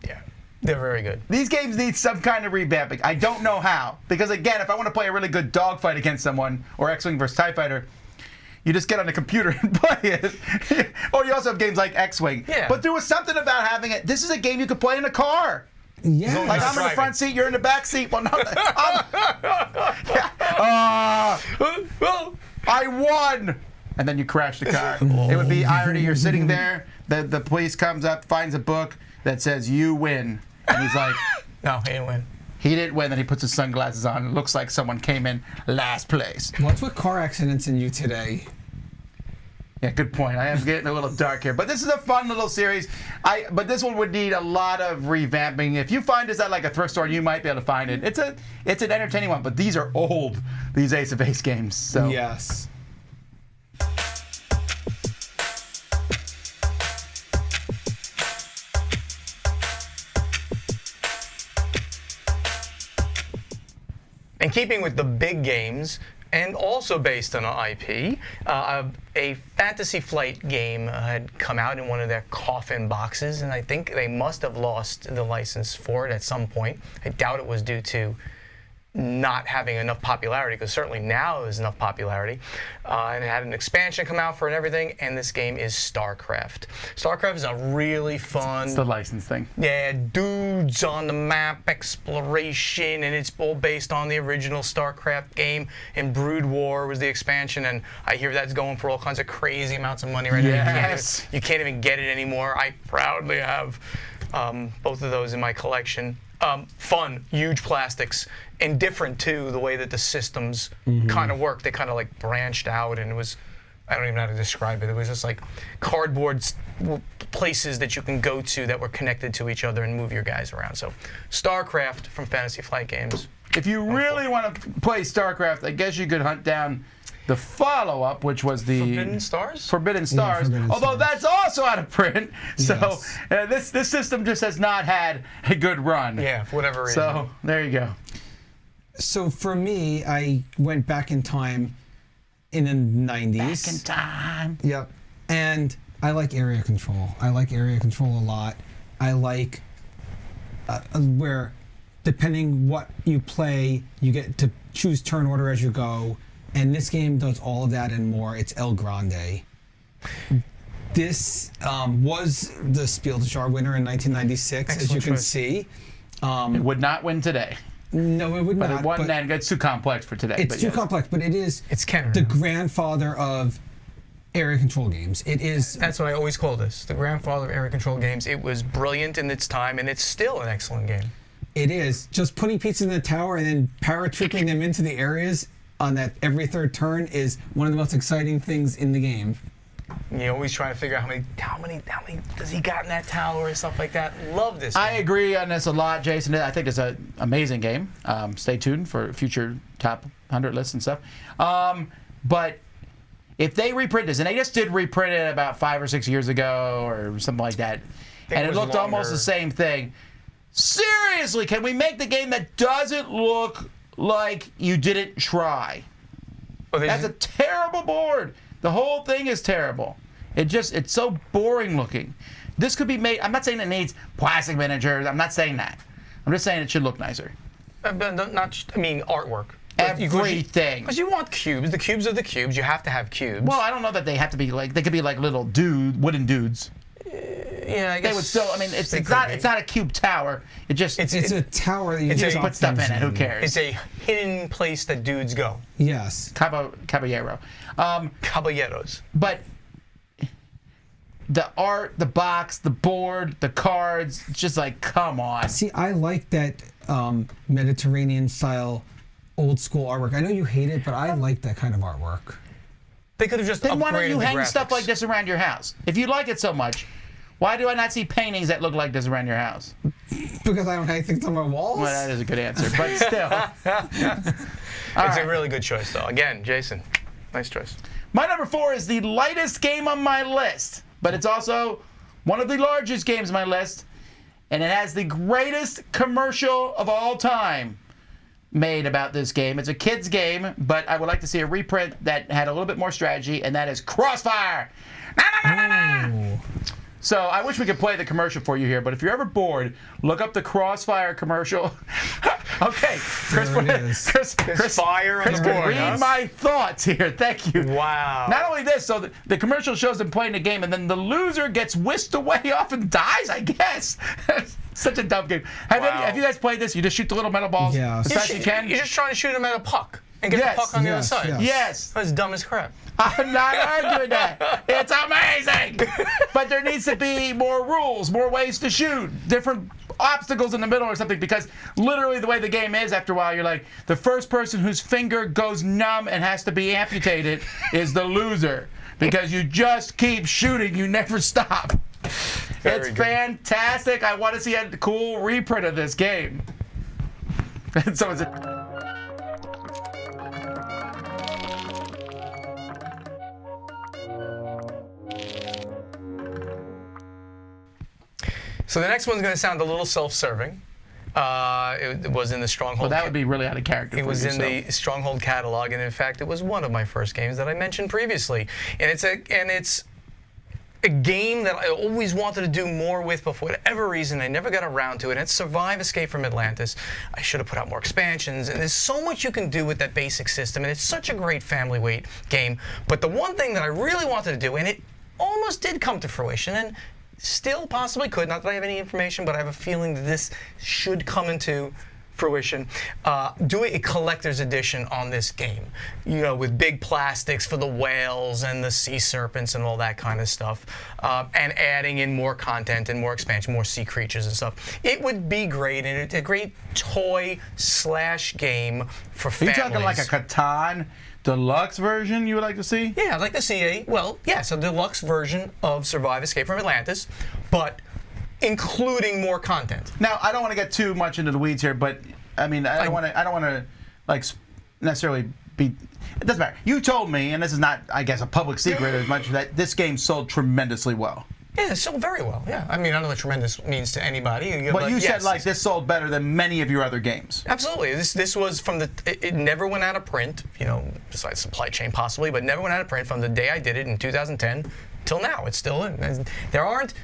Yeah. They're very good. These games need some kind of revamping. I don't know how. Because again, if I want to play a really good dogfight against someone, or X-Wing versus TIE Fighter, you just get on the computer and play it. Or you also have games like X-Wing. Yeah. But there was something about having it. This is a game you could play in a car. Yeah. Like I'm in the driving. front seat, you're in the back seat. Well, no, I won! And then you crash the car. It would be irony. You're sitting there, the police comes up, finds a book that says, you win. And he's like, No, he didn't win. he didn't win. Then he puts his sunglasses on. It looks like someone came in last place. What's with car accidents in you today? Yeah, good point. I am getting a little dark here, but this is a fun little series. But this one would need a lot of revamping. If you find this at like a thrift store, you might be able to find it. It's an entertaining one, but these are old. These Ace of Base games. So Yes. In keeping with the big games, and also based on an IP, a Fantasy Flight game had come out in one of their coffin boxes, and I think they must have lost the license for it at some point. I doubt it was due to not having enough popularity, because certainly now there's enough popularity. And it had an expansion come out for it and everything, and this game is StarCraft. StarCraft is a really fun... it's the license thing. Yeah, dudes on the map, exploration, and it's all based on the original StarCraft game. And Brood War was the expansion, and I hear that's going for all kinds of crazy amounts of money right Yes. now. You can't even get it anymore. I proudly have both of those in my collection. Fun, huge plastics, and different too, the way that the systems kind of work. They kind of like branched out, and it was, I don't even know how to describe it. It was just like cardboard places that you can go to that were connected to each other and move your guys around. So StarCraft from Fantasy Flight Games. If you really want to play StarCraft, I guess you could hunt down the follow-up, which was the Forbidden Stars? Forbidden Stars, Forbidden although Stars. that's also out of print. So Yes. this system just has not had a good run. Yeah, for whatever reason. So there you go. So for me, I went back in time in the 90s. Back in time. Yep. And I like area control. I like area control a lot. I like where, depending what you play, you get to choose turn order as you go. And this game does all of that and more. It's El Grande. This was the Spiel des Jahres winner in 1996, as you Excellent can choice. see. It would not win today, No, it would but not. it won. but And it's too complex for today. it's but too yes. complex, but it is It's Kenner. the grandfather of area control games. It is. That's what I always call this, the grandfather of area control games. It was brilliant in its time, and it's still an excellent game. It is. Just putting pieces in the tower and then paratrooping them into the areas on that every third turn is one of the most exciting things in the game. You're always trying to figure out how many does he got in that tower and stuff like that. Love this I game. agree on this a lot, Jason. I think it's an amazing game. Stay tuned for future top 100 lists and stuff. But if they reprint this, and they just did reprint it about 5 or 6 years ago or something like that, and it was looked almost longer. the same thing. Seriously, can we make the game that doesn't look like you didn't try? Oh, they That's a just- terrible board. The whole thing is terrible. It's so boring looking. This could be made. I'm not saying it needs plastic miniatures. I'm not saying that. I'm just saying it should look nicer. but artwork. Everything. Because you want cubes. The cubes are the cubes. You have to have cubes. Well, I don't know that they have to be like. They could be like little wooden dudes. yeah, I guess They would still. I mean, it's they not. could be. It's not a cube tower. It just. It's- It's a tower that you it's just a- drop put stuff in things it. Who cares? It's a hidden place that dudes go. Yes. Caballero. Caballeros. But the art, the box, the board, the cards. It's just like, come on. See, I like that Mediterranean style old school artwork. I know you hate it, but I like that kind of artwork. They could have just Then why don't upgraded you the hang stuff graphics. like this around your house? If you like it so much, why do I not see paintings that look like this around your house? Because I don't hang things on my walls? Well, that is a good answer, but still. It's a really good choice, though. Again, Jason, nice choice. My number 4 is the lightest game on my list, but it's also one of the largest games on my list, and it has the greatest commercial of all time made about this game. It's a kid's game, but I would like to see a reprint that had a little bit more strategy, and that is Crossfire. Na, na, na, na, na. Ooh. So I wish we could play the commercial for you here, but if you're ever bored, look up the Crossfire commercial. Okay, Chris, There it is. Chris, Fire on Chris, the board, read huh? my thoughts here. Thank you. Wow. Not only this, so the commercial shows them playing the game, and then the loser gets whisked away off and dies, I guess. Such a dumb game. Have Wow. you guys played this? You just shoot the little metal balls Yes. as fast as you can? You're just trying to shoot him at a puck. and get Yes. the puck on the other Yes, side. yes. Yes. That's dumb as crap. I'm not arguing that. It's amazing. But there needs to be more rules, more ways to shoot, different obstacles in the middle or something, because literally the way the game is, after a while, you're like, the first person whose finger goes numb and has to be amputated is the loser, because you just keep shooting, you never stop. It's good. fantastic. I want to see a cool reprint of this game. And so it's So the next one's going to sound a little self-serving. It was in the Stronghold. well, that would be really out of character. It for was you, in so. the Stronghold catalog, and in fact, it was one of my first games that I mentioned previously. And it's a game that I always wanted to do more with, but for whatever reason, I never got around to it. And it's Survive Escape from Atlantis. I should have put out more expansions, and there's so much you can do with that basic system, and it's such a great family weight game. But the one thing that I really wanted to do, and it almost did come to fruition, and still possibly could, not that I have any information, but I have a feeling that this should come into fruition, doing a collector's edition on this game, you know, with big plastics for the whales and the sea serpents and all that kind of stuff, and adding in more content and more expansion, more sea creatures and stuff. It would be great, and it's a great toy / game for Are families. you talking like a Catan deluxe version you would like to see? Yeah, I'd like to see a deluxe version of Survive Escape from Atlantis, but including more content. Now, I don't want to get too much into the weeds here, but I mean, I don't want to like necessarily be. It doesn't matter. You told me, and this is not, I guess, a public secret as much, that this game sold tremendously well. Yeah, it sold very well. Yeah, I mean, I don't know what tremendous means to anybody. But you said yes, like this sold better than many of your other games. Absolutely. This was from the. It never went out of print. You know, besides supply chain possibly, but never went out of print from the day I did it in 2010 till now. It's still in. And there aren't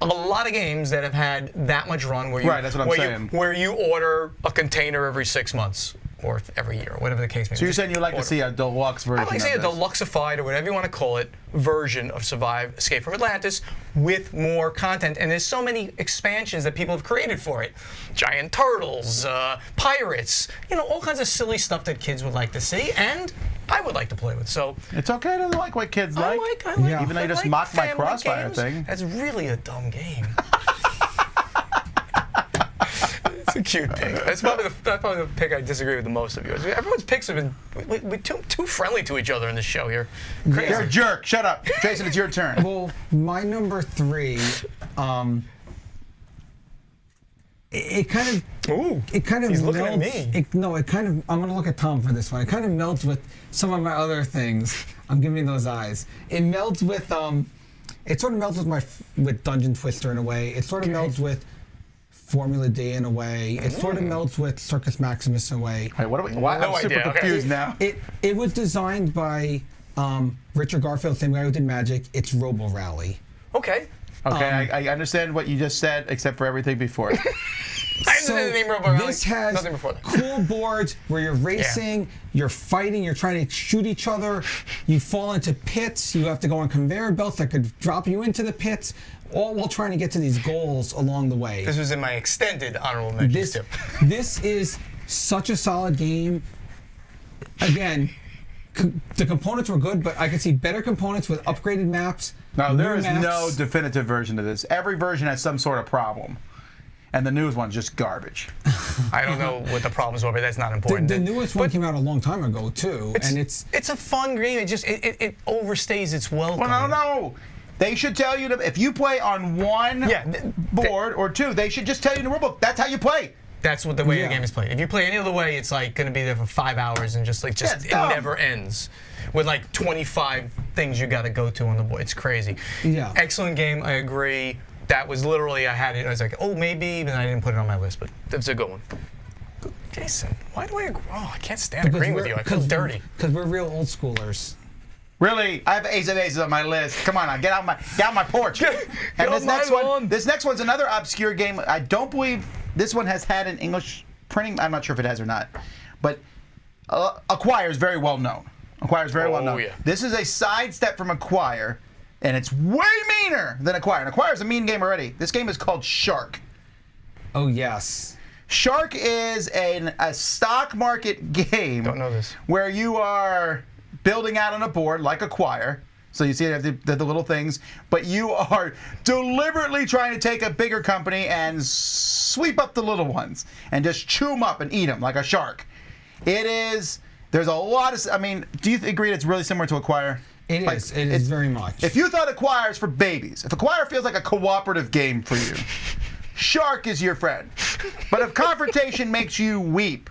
a lot of games that have had that much run where you. Right, that's what I'm saying. Where you order a container every 6 months or every year, whatever the case may be. So you're saying you'd like to see a deluxe version? I'd like to see a of this. deluxeified, or whatever you want to call it, version of Survive Escape from Atlantis with more content. And there's so many expansions that people have created for it. Giant turtles, pirates, you know, all kinds of silly stuff that kids would like to see, and I would like to play with. So It's okay to like what kids I like. like Yeah. Even though you I just like mocked my family Crossfire games. thing. That's really a dumb game. It's a cute pick. That's probably the pick I disagree with the most of yours. Everyone's picks have been we're too friendly to each other in this show here. Crazy. You're a jerk. Shut up. Jason, it's your turn. Well, my number 3, it kind of. Ooh, It kind of he's looking at melds. me. I'm gonna look at Tom for this one. It kind of melds with some of my other things. I'm giving those eyes. It melds with It sort of melds with Dungeon Twister in a way. It sort of melds with Formula D in a way. It sort of melds with Circus Maximus in a way. Hey, what are we? Why? No I'm super idea. Okay. confused now. It was designed by Richard Garfield, same guy who did Magic. It's Robo Rally. Okay. Okay, I understand what you just said, except for everything before it. I understand the name Robo Rally. This has Nothing before that. cool boards where you're racing, you're fighting, you're trying to shoot each other, you fall into pits, you have to go on conveyor belts that could drop you into the pits, all while trying to get to these goals along the way. This was in my extended honorable mentions too. This is such a solid game. Again, the components were good, but I could see better components with upgraded maps. No, there new is maps. no definitive version of this. Every version has some sort of problem. And the newest one's just garbage. I don't know what the problems were, but that's not important. The newest one came out a long time ago too, and it's a fun game. It overstays its welcome. Well, no. They should tell you to, if you play on one board or two, they should just tell you in the rulebook, that's how you play. That's what the way Yeah. the game is played. If you play any other way, it's like going to be there for 5 hours and just it's it dumb. never ends. With like 25 things you got to go to on the board. It's crazy. Yeah. Excellent game. I agree. That was literally, I had it. I was like, oh, maybe, and I didn't put it on my list, but that's a good one. Jason, why do I agree? Oh, I can't stand agreeing with you. I feel dirty. Because we're real old schoolers. Really? I have Ace of Aces on my list. Come on, now, get out my porch. And off my this next one's another obscure game. I don't believe this one has had an English printing. I'm not sure if it has or not. But Acquire is very well known. Acquire is very well known. Yeah. This is a sidestep from Acquire, and it's way meaner than Acquire. And Acquire is a mean game already. This game is called Shark. Oh yes. Shark is a stock market game. Don't know this. Where you are building out on a board like Acquire. So you see the little things, but you are deliberately trying to take a bigger company and sweep up the little ones and just chew them up and eat them like a shark. It is. There's a lot of. I mean, do you agree it's really similar to Acquire? It is. It is very much. If you thought Acquire is for babies, if Acquire feels like a cooperative game for you, Shark is your friend. But if Confrontation makes you weep,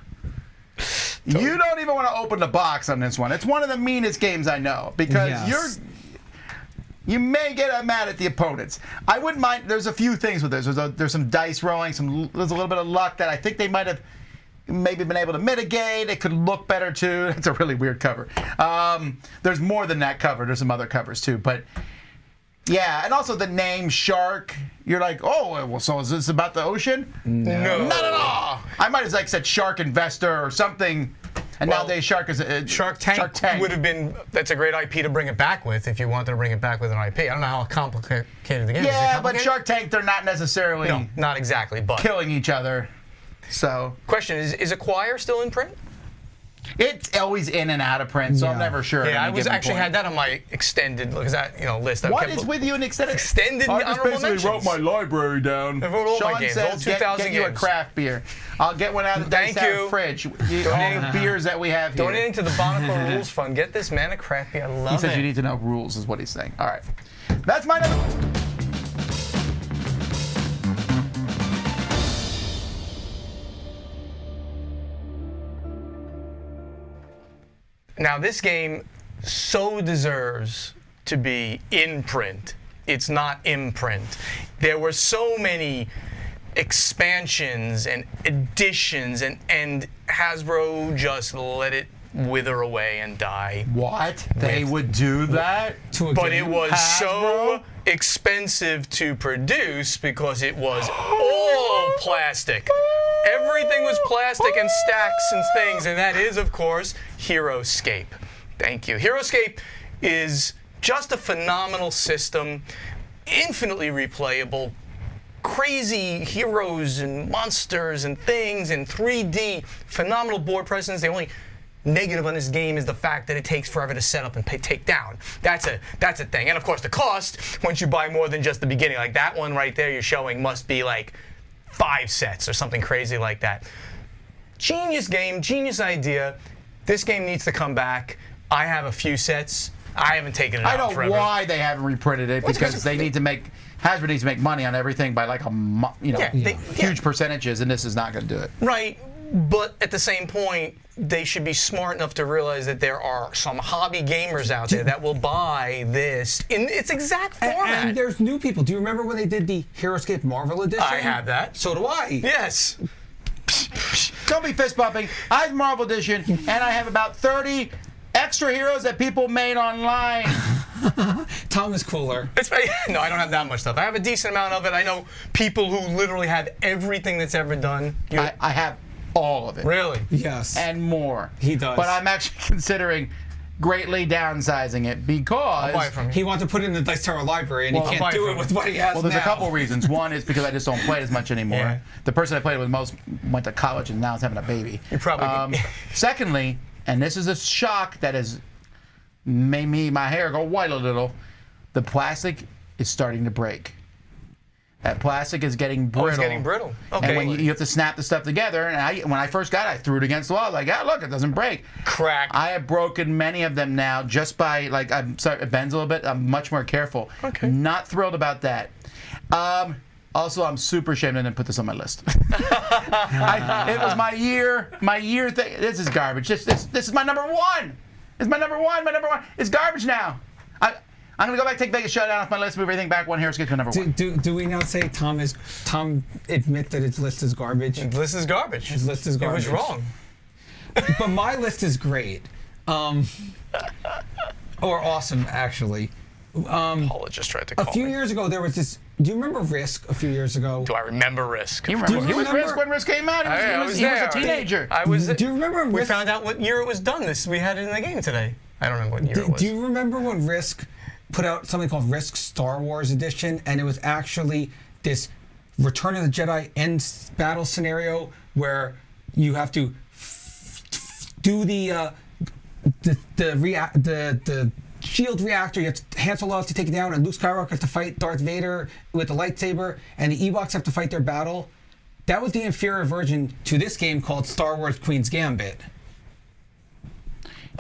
you don't even want to open the box on this one. It's one of the meanest games I know because you may get mad at the opponents. I wouldn't mind. There's a few things with this. There's some dice rolling. There's a little bit of luck that I think they might have maybe been able to mitigate. It could look better too. It's a really weird cover. There's more than that cover. There's some other covers too. But yeah, and also the name Shark. You're like, oh, well, so is this about the ocean? No. Not at all. I might have said Shark Investor or something. And nowadays, Shark is Shark Tank would have been. That's a great IP to bring it back with if you wanted to bring it back with an IP. I don't know how complicated the game is. Yeah, but Shark Tank, they're not necessarily not exactly, but killing each other. So question is Acquire still in print? It's always in and out of print, so I'm never sure. Yeah, I was actually had that on my extended list. What is with you in extended? I just basically wrote my library down. I wrote all Sean my games, says, all 2000 get you a games. craft beer. I'll get one out of the Thank you. fridge. All the beers that we have here. Donating to the Buonocore Rules Fund. Get this man a craft beer. I love it. He says you need to know rules, is what he's saying. All right, that's my number one. Now, this game so deserves to be in print. It's not in print. There were so many expansions and additions, and Hasbro just let it wither away and die. What? They would do that? But it was so expensive to produce because it was all plastic. Everything was plastic and stacks and things, and that is, of course, HeroScape. Thank you. HeroScape is just a phenomenal system, infinitely replayable, crazy heroes and monsters and things in 3D, phenomenal board presence. The only negative on this game is the fact that it takes forever to set up and take down. That's a thing. And of course, the cost, once you buy more than just the beginning, like that one right there you're showing must be like 5 sets or something crazy like that. Genius game, genius idea. This game needs to come back. I have a few sets. I haven't taken it out forever. I don't know why they haven't reprinted it, because they need to make, Hasbro needs to make money on everything by like huge percentages, and this is not going to do it. Right, but at the same point, they should be smart enough to realize that there are some hobby gamers out there that will buy this in its exact format. And there's new people. Do you remember when they did the HeroScape Marvel Edition? I have that. So do I. Yes. Don't be fist bumping. I have Marvel Edition, and I have about 30 extra heroes that people made online. Tom is cooler. No, I don't have that much stuff. I have a decent amount of it. I know people who literally have everything that's ever done. I have all of it. Really? Yes. And more. He does. But I'm actually considering greatly downsizing it because I'll buy it from you. He wants to put it in the Dice Tower library, and he can't do it with what he has Well, there's now. a couple reasons. One is because I just don't play it as much anymore. Yeah. The person I played with most went to college and now is having a baby. You probably Secondly, and this is a shock that has made my hair go white a little, the plastic is starting to break. That plastic is getting brittle. Oh, it's getting brittle. Okay. And when you have to snap the stuff together, and when I first got it, I threw it against the wall. I was like, yeah, look, it doesn't break. Crack. I have broken many of them now just by, like, I'm sorry, it bends a little bit. I'm much more careful. Okay. Not thrilled about that. Also, I'm super ashamed I didn't put this on my list. It was my year thing. This is garbage. This is my number one. It's my number one. My number one. It's garbage now. I'm going to go back, take Vegas Showdown off my list, move everything back one here, skip to number one. Do we now say Tom admit that his list is garbage? His list is garbage. His list is garbage. It was wrong. But my list is great. Or awesome, actually. Paula just tried to call A few me. years ago, there was this. Do you remember Risk a few years ago? Do I remember Risk? You remember? Do you He was remember- Risk when Risk came out. I was He was a there. teenager. I was. Do you remember We Risk? found out what year it was done. We had it in the game today. I don't remember what year it was. Do you remember when Risk put out something called Risk Star Wars Edition, and it was actually this Return of the Jedi end battle scenario where you have to do the shield reactor. You have to Han Solo has to take it down, and Luke Skywalker has to fight Darth Vader with a lightsaber, and the Ewoks have to fight their battle. That was the inferior version to this game called Star Wars Queen's Gambit.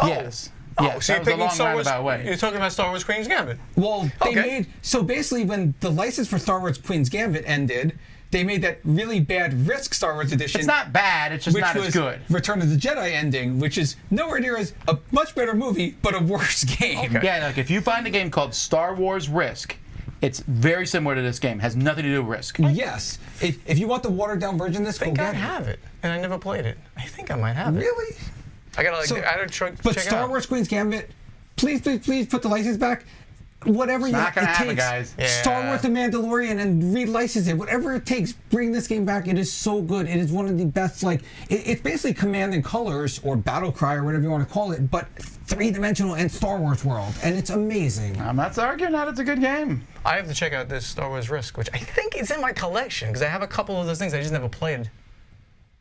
Yes. Oh, Yes, so that you're was a picking long Star Wars. roundabout way. You're talking about Star Wars Queen's Gambit. Well, they Okay. made so basically when the license for Star Wars Queen's Gambit ended, they made that really bad Risk Star Wars edition. It's not bad. It's just which not was as good. Return of the Jedi ending, which is nowhere near as a much better movie, but a worse game. Okay. Yeah, like if you find a game called Star Wars Risk, it's very similar to this game. Has nothing to do with Risk. Yes. If you want the watered down version of this, I think go I get it. have it, and I never played it. I think I might have it. Really? I gotta So- check But it Star out. Wars Queen's Gambit, please put the license back. Whatever not gonna it happen, takes. guys. Yeah. Star Wars The Mandalorian and relicense it. Whatever it takes, bring this game back. It is so good. It is one of the best. Like it's basically Command and Colors or Battle Cry or whatever you want to call it, but three-dimensional and Star Wars world, and it's amazing. I'm not arguing that it's a good game. I have to check out this Star Wars Risk, which I think is in my collection because I have a couple of those things I just never played.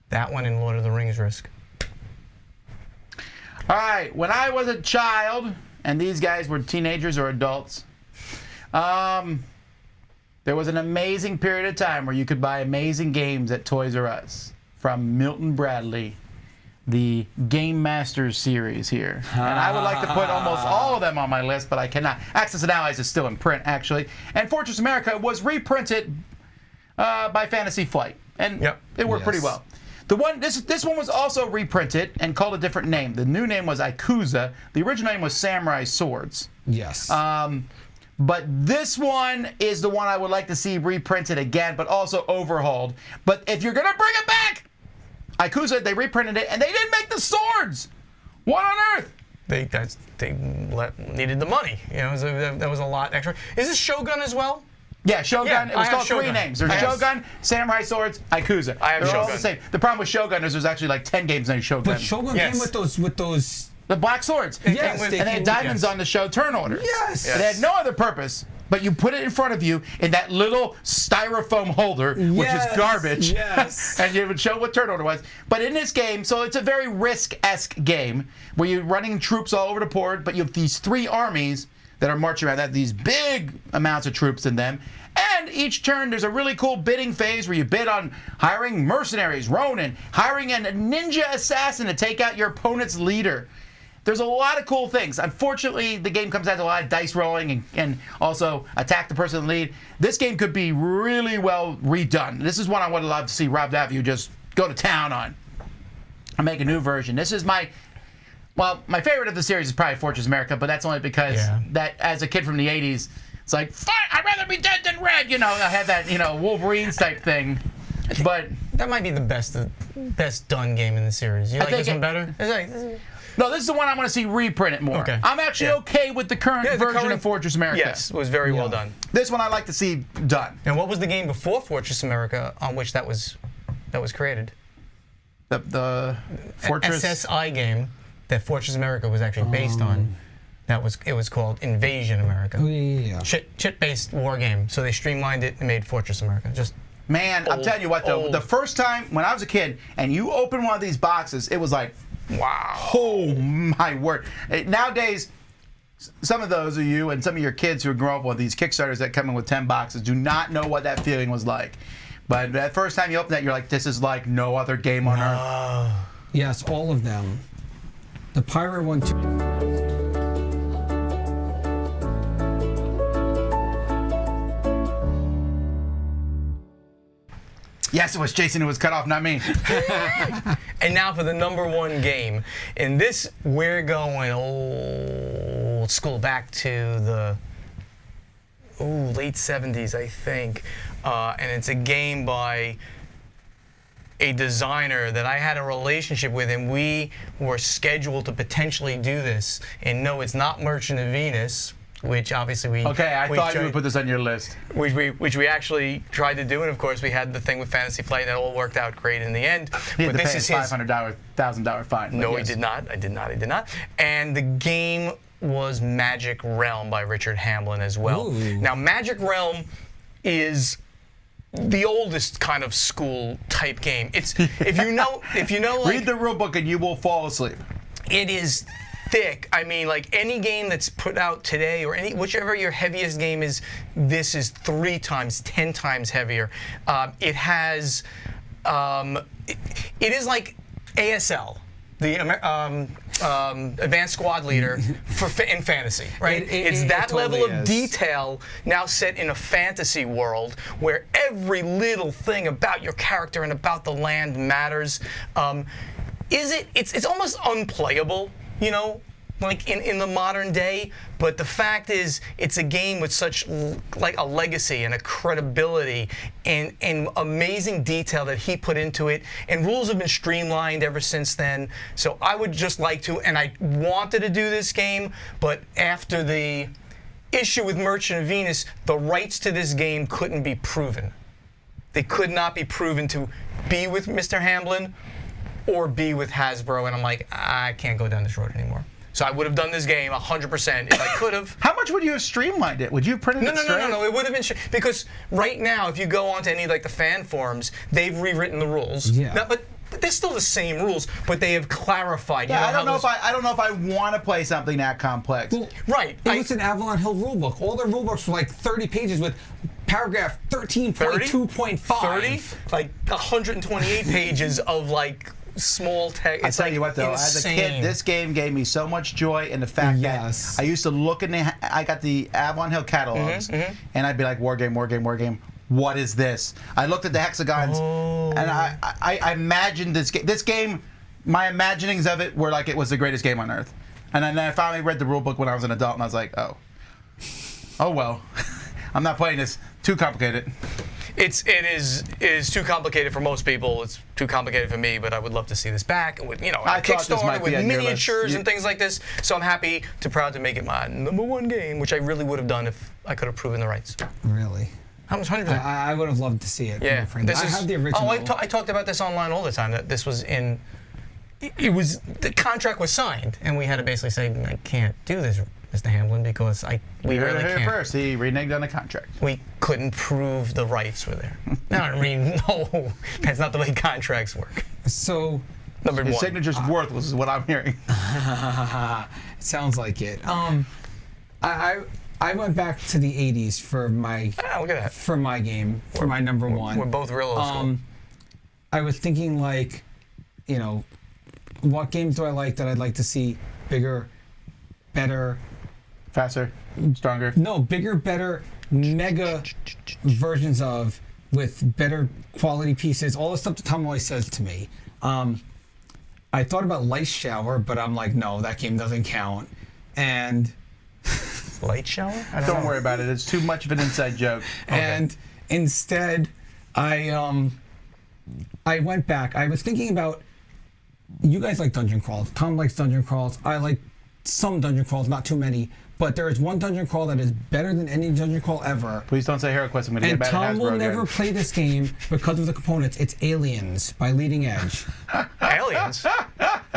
That one and Lord of the Rings Risk. All right, when I was a child, and these guys were teenagers or adults, there was an amazing period of time where you could buy amazing games at Toys R Us from Milton Bradley, the Game Masters series here. And I would like to put almost all of them on my list, but I cannot. Access and Allies is still in print, actually. And Fortress America was reprinted by Fantasy Flight, and Yep. it worked pretty Yes. well. This one was also reprinted and called a different name. The new name was Yakuza. The original name was Samurai Swords. Yes. But this one is the one I would like to see reprinted again, but also overhauled. But if you're gonna bring it back, Yakuza, they reprinted it and they didn't make the swords. What on earth? They needed the money. You know, that was a lot extra. Is this Shogun as well? Yeah, Shogun. Yeah, it was I have called three Shogun. names. There's I have- Shogun, Samurai Swords, Yakuza. I have They're all Shogun. the same. The problem with Shogun is there's actually like 10 games named Shogun. but Shogun Yes. came with those. The black swords. Yes, with- they And they had came with- diamonds on the show turn order. Yes. And they had no other purpose, but you put it in front of you in that little styrofoam holder, which Yes, is garbage. yes. And you would show what turn order was. But in this game, so it's a very Risk-esque game where you're running troops all over the board, but you have these three armies that are marching around. That have these big amounts of troops in them. And each turn, there's a really cool bidding phase where you bid on hiring mercenaries, Ronin, hiring a ninja assassin to take out your opponent's leader. There's a lot of cool things. Unfortunately, the game comes down to a lot of dice rolling and also attack the person in the lead. This game could be really well redone. This is one I would love to see Rob Daviau just go to town on and make a new version. This is my favorite of the series is probably Fortress America, but that's only because that as a kid from the 80s, it's like, fight, I'd rather be dead than red. You know, I had that, Wolverines type thing. But That might be the best done game in the series. You like think this one better? no, this is the one I want to see reprinted more. Okay. I'm actually okay with the current version of Fortress America. Yes, it was very well done. This one I'd like to see done. And what was the game before Fortress America on which that was created? The Fortress. SSI game that Fortress America was actually based on. It was called Invasion America. Oh yeah. Chit-based war game. So they streamlined it and made Fortress America. Just Man, I'm telling you what, though, the first time when I was a kid and you open one of these boxes, it was like, wow. oh my word. Nowadays, some of those of you and some of your kids who grow up with these Kickstarters that come in with 10 boxes do not know what that feeling was like. But that first time you open that, you're like, this is like no other game on earth. Yes, all of them. The pirate one too. Yes, it was Jason who was cut off, not me. And now for the #1 game. In this, we're going old school, back to the late 70s, I think. And it's a game by a designer that I had a relationship with, and we were scheduled to potentially do this. And no, it's not Merchant of Venus, which obviously we... Okay, I we thought you tried- would put this on your list. which we actually tried to do, and of course we had the thing with Fantasy Flight that all worked out great in the end. He had But to this pay is a his. $500,000 fine. but No, yes. he did not. I did not. And the game was Magic Realm by Richard Hamlin as well. Ooh. Now, Magic Realm is the oldest kind of school type game. It's if you know like, Read the rule book and you will fall asleep. it is thick. I mean, like any game that's put out today or whichever your heaviest game is, this is 3 times, 10 times heavier. It has, it is like ASL, the Advanced Squad Leader in fantasy, right? It's that totally level of is. detail now set in a fantasy world where every little thing about your character and about the land matters. It's almost unplayable, you know, like in the modern day, but the fact is it's a game with such like a legacy and a credibility and amazing detail that he put into it, and rules have been streamlined ever since then. So I would just like to, and I wanted to do this game, but after the issue with Merchant of Venus, the rights to this game couldn't be proven. They could not be proven to be with Mr. Hamblin or be with Hasbro, and I'm like, I can't go down this road anymore. So I would have done this game 100% if I could have. How much would you have streamlined it? Would you have printed it straight? No. It would have been because right now, if you go onto any like the fan forums, they've rewritten the rules. Yeah. Now, but they're still the same rules, but they have clarified. Yeah, you know, I don't know how if I don't know if I want to play something that complex. Well, Right. It was an Avalon Hill rulebook. All their rulebooks were like 30 pages with paragraph 13.2.5. 30, like 128 pages of like small text. I It's tell like you what, though, as a kid, this game gave me so much joy in the fact Yes. that I used to look in I got the Avalon Hill catalogs, and I'd be like, war game. What is this? I looked at the hexagons, and I imagined this game. This game, my imaginings of it were like it was the greatest game on earth. And then I finally read the rule book when I was an adult, and I was like, oh well, I'm not playing this. Too complicated. It is too complicated for most people. It's too complicated for me, but I would love to see this back with, you know, I a thought this might Kickstarter be with on your list. miniatures and things like this. So I'm proud to make it my #1 game, which I really would have done if I could have proven the rights. Really? I was 100%. I would have loved to see it. Yeah, my friend. I have the original. Oh, I talked about this online all the time. That this was in. It was the contract was signed, and we had to basically say, I can't do this, Mr. Hamblin, because we really Here can't. first, he reneged on the contract. We couldn't prove the rights were there. No, I mean, no, that's not the way contracts work. So, Number His one. signature's worthless, is what I'm hearing. sounds like it. I went back to the 80s for my Look at that. for my game, for my #1. We're both real old school. I was thinking like, you know, what games do I like that I'd like to see bigger, better, Faster, stronger. no, bigger, better, mega versions of, with better quality pieces, all the stuff that Tom always says to me. I thought about Light Shower, but I'm like, no, that game doesn't count. And Light shower? I Don't know. worry about it. It's too much of an inside joke. and instead, I went back. I was thinking about, you guys like dungeon crawls. Tom likes dungeon crawls. I like some dungeon crawls, not too many. But there is one dungeon crawl that is better than any dungeon crawl ever. Please don't say HeroQuest. I'm going to get And bad at Tom will Hasbro never again. play this game because of the components. It's Aliens by Leading Edge. Aliens?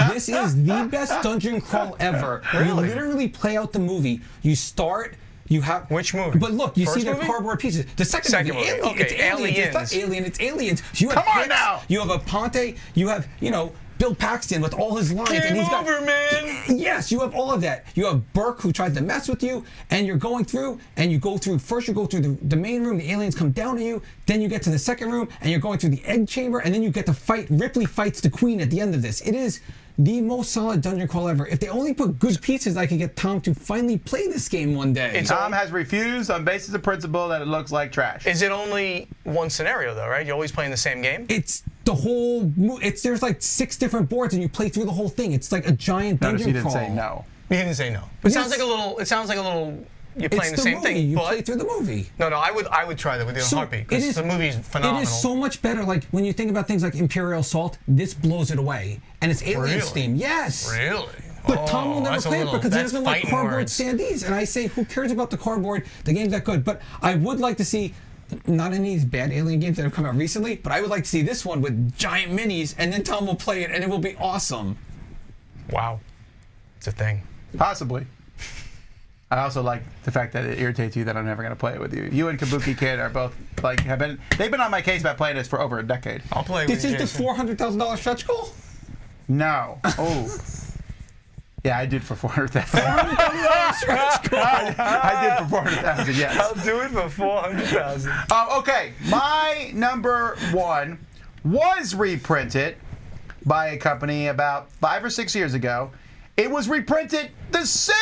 This is the best dungeon crawl ever. You Really? literally play out the movie. You start. You have Which movie? But look, you First see the movie? cardboard pieces. The second Second movie, movie. Alien. Okay, It's aliens. It's not Aliens. Alien. It's Aliens. You have Come on Hicks, now! You have a Ponte. You have, you know, Bill Paxton with all his lines, and Game he's got. over, man! Yes, you have all of that. You have Burke who tries to mess with you, and you're going through, and you go through, first you go through the main room, the aliens come down to you, then you get to the second room, and you're going through the egg chamber, and then you get to fight, Ripley fights the queen at the end of this. It is the most solid dungeon crawl ever. If they only put good pieces, I could get Tom to finally play this game one day. Tom has refused on basis of principle that it looks like trash. Is it only one scenario, though, right? You're always playing the same game? It's the whole, there's like 6 different boards, and you play through the whole thing. It's like a giant Notice dungeon he didn't crawl. say no. You didn't say no. It Yes. sounds like a little, you're playing It's the same movie. thing, You but... play through the movie. No, I would try that with you in a heartbeat, it because is- the movie's phenomenal. It is so much better. Like when you think about things like Imperial Assault, this blows it away, and it's Aliens Really? theme. Yes. Really? But Tom will never that's a play little- it because he that's doesn't like fighting cardboard words. standees. And I say, who cares about the cardboard? The game's that good. But I would like to see, not any of these bad Alien games that have come out recently, but I would like to see this one with giant minis, and then Tom will play it, and it will be awesome. Wow. It's a thing. Possibly. I also like the fact that it irritates you that I'm never going to play it with you. You and Kabuki Kid are both like they've been on my case about playing this for over a decade. I'll play This with you, is the Jason. $400,000 stretch goal? No. Oh. Yeah, I did for 400,000. I did for 400,000. Yes. I'll do it for 400,000. Okay, my number one was reprinted by a company about 5 or 6 years ago. It was reprinted the same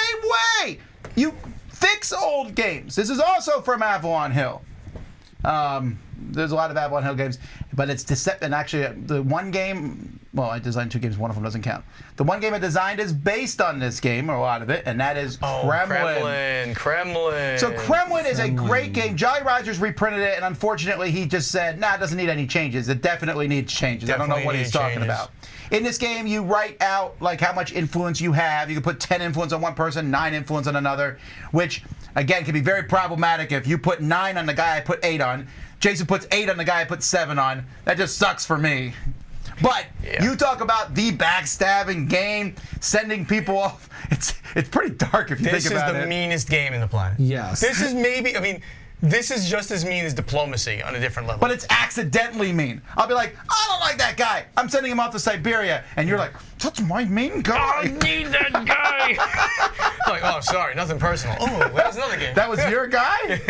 way. You fix old games. This is also from Avalon Hill. There's a lot of Avalon Hill games, but it's deceptive. And actually, the one game, well, I designed 2 games. One of them doesn't count. The one game I designed is based on this game, or a lot of it, and that is Kremlin. Kremlin. So Kremlin is a great game. Jolly Rogers reprinted it, and unfortunately, he just said, nah, it doesn't need any changes. It definitely needs changes. I don't know what he's talking about. In this game, you write out like how much influence you have. You can put 10 influence on one person, 9 influence on another, which, again, can be very problematic if you put 9 on the guy I put 8 on. Jason puts 8 on the guy I put 7 on. That just sucks for me. But you talk about the backstabbing game, sending people off. It's pretty dark if you think about it. This is the meanest game in the planet. Yes. This is maybe, I mean, this is just as mean as diplomacy on a different level. But it's accidentally mean. I'll be like, I don't like that guy. I'm sending him off to Siberia. And you're like, that's my main guy. I need that guy. Like, oh, sorry, nothing personal. Oh, there's another game. That was your guy?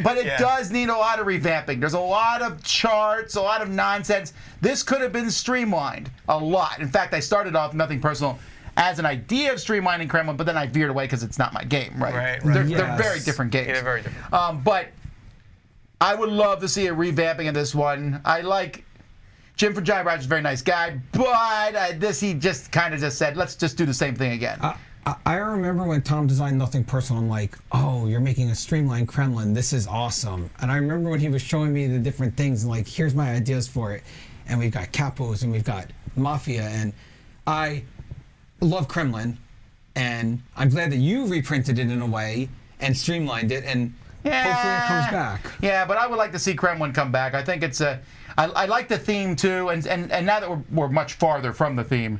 But it does need a lot of revamping. There's a lot of charts, a lot of nonsense. This could have been streamlined a lot. In fact, I started off, nothing personal, as an idea of streamlining Kremlin, but then I veered away because it's not my game, right? They're very different games. Yeah, they're very different. But I would love to see a revamping of this one. I like Jim from Giant Rogers, very nice guy, but he just kind of just said, let's just do the same thing again. I remember when Tom designed Nothing Personal, I'm like, oh, you're making a streamlined Kremlin. This is awesome. And I remember when he was showing me the different things and like, here's my ideas for it. And we've got Capos and we've got Mafia. And I love Kremlin. And I'm glad that you reprinted it in a way and streamlined it. And hopefully it comes back. Yeah, but I would like to see Kremlin come back. I think it's I like the theme too. And now that we're much farther from the theme,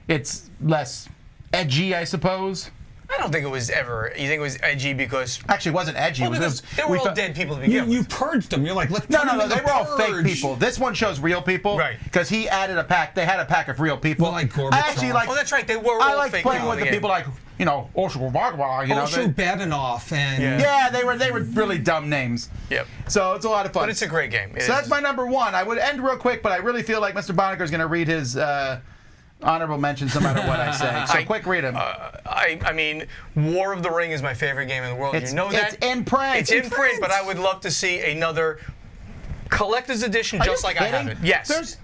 it's less edgy, I suppose. I don't think it was ever. You think it was edgy because? Actually, it wasn't edgy. Well, because they were all dead people to begin with. You purged them. You're like, let's No, they were all fake people. This one shows real people. Right. Because he added a pack. They had a pack of real people. Well, like Gorbachev. I actually like. Oh, that's right. They were I all like fake playing people with the again. people like, Osho Vagwa, Osho Badanoff and Yeah, they were really dumb names. Yep. So it's a lot of fun. But it's a great game. So that's my number one. I would end real quick, but I really feel like Mr. Buonocore is going to read his honorable mentions no matter what I say. So quick, read them. I mean, War of the Ring is my favorite game in the world. You know that? It's in print. It's in print, but I would love to see another collector's edition just like I have it. Yes.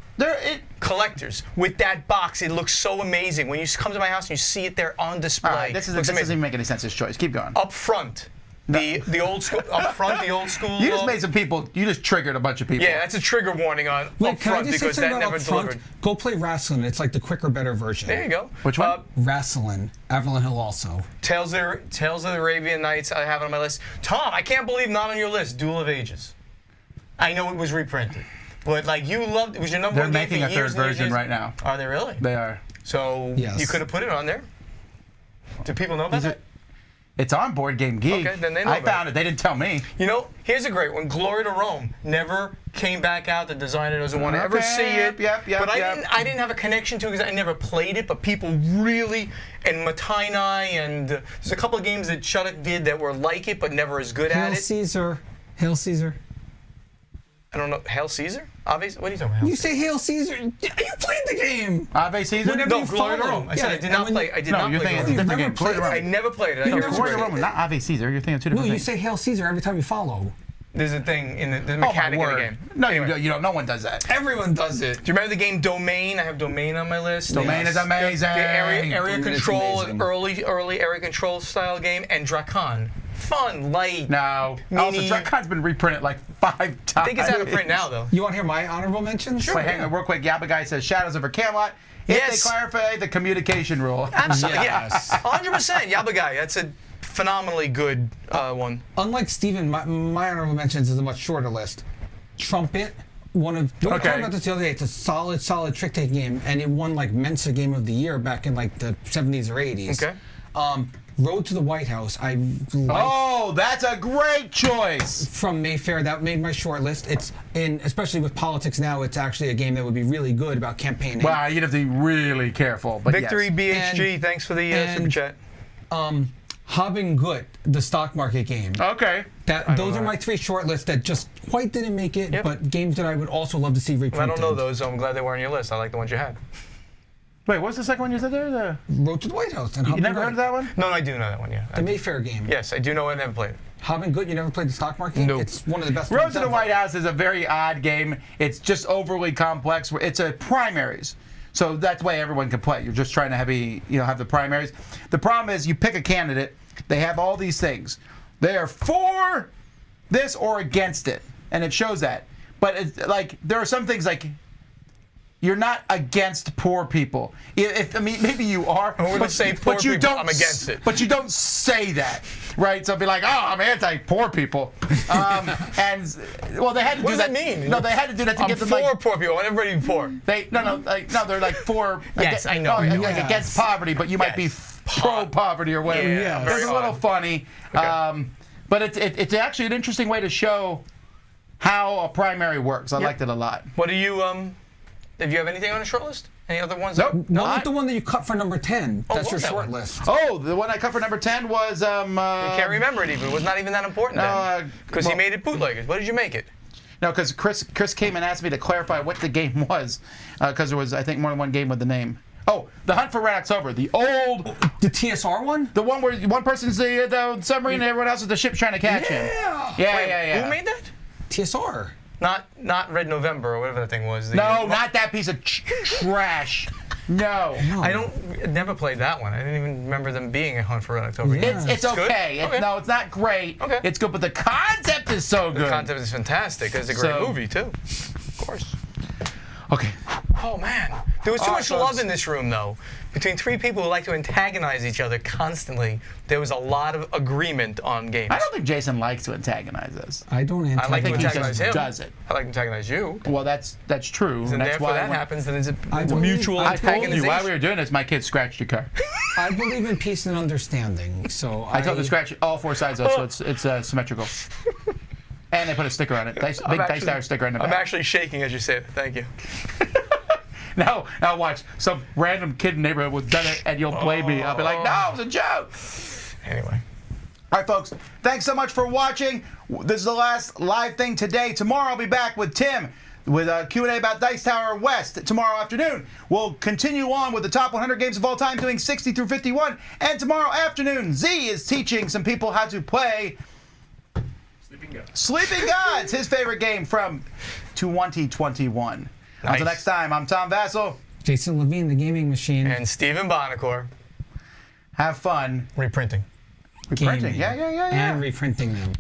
Collectors with that box, it looks so amazing. When you come to my house and you see it there on display, All right, this doesn't even make any sense. This choice. Keep going. Up front, the old school. Up front, the old school. You just made some people. You just triggered a bunch of people. Yeah, that's a trigger warning on up front because that never delivered. Go play Wrestling. It's like the quicker, better version. There you go. Which one? Wrestling. Avalon Hill also. Tales of the Arabian Nights. I have it on my list. Tom, I can't believe not on your list. Duel of Ages. I know it was reprinted, but like you loved. It was your number one game for years. They're making a third version right now. Are they really? They are. So you could have put it on there. Do people know about that? It's on Board Game Geek. Okay, then they know I about found it. They didn't tell me. You know, here's a great one. Glory to Rome never came back out. The designer doesn't want to ever see it. Yep. But I didn't have a connection to it because I never played it. But people really, and Matainai, and there's a couple of games that Shuddock did that were like it, but never as good at it. Hail Caesar. I don't know. Hail Caesar? Obviously. What are you talking about? You say Hail Caesar. You played the game. Ave Caesar? No, Glory to Rome. I said I did not play. I did not play. You're thinking it's a Glory. different game. Glory to Rome. I never played it. No, Glory to Rome, not Ave Caesar. You're thinking of two different No, you things. say Hail Caesar every time you follow. There's a thing in the Oh, my mechanic of the word. game. No, Anyway. you don't. No one does that. Everyone does it. Do you remember the game Domain? I have Domain on my list. Domain is amazing. The area Domain is control, amazing. early area control style game, and Drakon. Fun, light. No. Also, Dracon's been reprinted like 5 times. I think it's out of print now, though. You want to hear my honorable mentions? Sure. Wait, hang on, real quick. Yabba Guy says Shadows over Camelot. If Yes. they clarify the communication rule. Absolutely, Yes. 100%. Yabba Guy. That's a phenomenally good one. Unlike Stephen, my honorable mentions is a much shorter list. Trumpet, we talked about this the other day. It's a solid trick-taking game, and it won like Mensa Game of the Year back in like the 70s or 80s. Okay. Road to the White House. I like Oh, that's a great choice. from Mayfair. That made my short list. It's in, especially with politics now, it's actually a game that would be really good about campaigning. Wow, you'd have to be really careful. But Victory yes. BHG, thanks for the super chat. Haben Gut, the stock market game. Okay. Those are my 3 short lists that just quite didn't make it, Yep. but games that I would also love to see reprinted. I don't know those, so I'm glad they were on your list. I like the ones you had. Wait, what's the second one you said there? The... Road to the White House. And You never heard of that one? No, I do know that one, yeah. The Mayfair game. Yes, I do know it. I never played it. Haben Gut, you never played the stock market game? Nope. It's one of the best Road ones to the ever. White House is a very odd game. It's just overly complex. It's a primaries. So that's the way everyone can play. You're just trying to have the primaries. The problem is you pick a candidate. They have all these things. They are for this or against it. And it shows that. But it's like there are some things like you're not against poor people. I mean, maybe you are. I wouldn't say poor but you people, don't, I'm against it. But you don't say that, right? So be like, oh, I'm anti-poor people. And well, they had to What do does that. that mean? No, they had to do that to I'm get them for like. poor people. I want everybody to be poor. They're like for. Yes, I know. Like Yes. against poverty, but you might be pro-poverty or whatever. Yeah, very It's a little odd. funny, Okay. but it's actually an interesting way to show how a primary works. I liked it a lot. What do you, if you have anything on a short list? Any other ones? Nope. No, I- not the one that you cut for number 10. Oh, That's what your was that short one? list. Oh, the one I cut for number 10 was I can't remember it even. It was not even that important then. Because he made it bootlegged. What did you make it? No, because Chris came and asked me to clarify what the game was, because there was, I think, more than one game with the name. Oh, The Hunt for Red October, the old, The TSR one? the one where one person's the submarine and everyone else is the ship trying to catch him. Yeah. Who made that? TSR. Not Red November or whatever that thing was. No, not that piece of trash. No. I never played that one. I didn't even remember them being a Hunt for Red October. Yeah. It's good? okay. Okay. No, it's not great. Okay. It's good, but the concept is so good. The concept is fantastic. It's a great So- movie too. Of course. Okay. Oh man, there was too much folks. love in this room though. Between 3 people who like to antagonize each other constantly, there was a lot of agreement on games. I don't think Jason likes to antagonize us. I don't I like to think he antagonize just him. does it. I like to antagonize you. Well, that's true. And that's therefore why that when- happens, then it's a believe- mutual I told you antagonization. while we were doing this, my kid scratched your car. I believe in peace and understanding. So I told him to scratch all 4 sides though, so it's symmetrical. And they put a sticker on it. Big Dice Tower sticker on the back. I'm actually shaking as you say it. Thank you. Now watch. Some random kid in the neighborhood would done it, and you'll blame me. I'll be like, no, it was a joke. Anyway. All right, folks. Thanks so much for watching. This is the last live thing today. Tomorrow I'll be back with Tim with a Q&A about Dice Tower West tomorrow afternoon. We'll continue on with the top 100 games of all time, doing 60 through 51. And tomorrow afternoon, Z is teaching some people how to play Sleeping Gods, his favorite game from 2021. Nice. Until next time, I'm Tom Vasel. Jason Levine, the gaming machine. And Stephen Buonocore. Have fun. Reprinting. Reprinting. Gaming. Yeah. And reprinting them.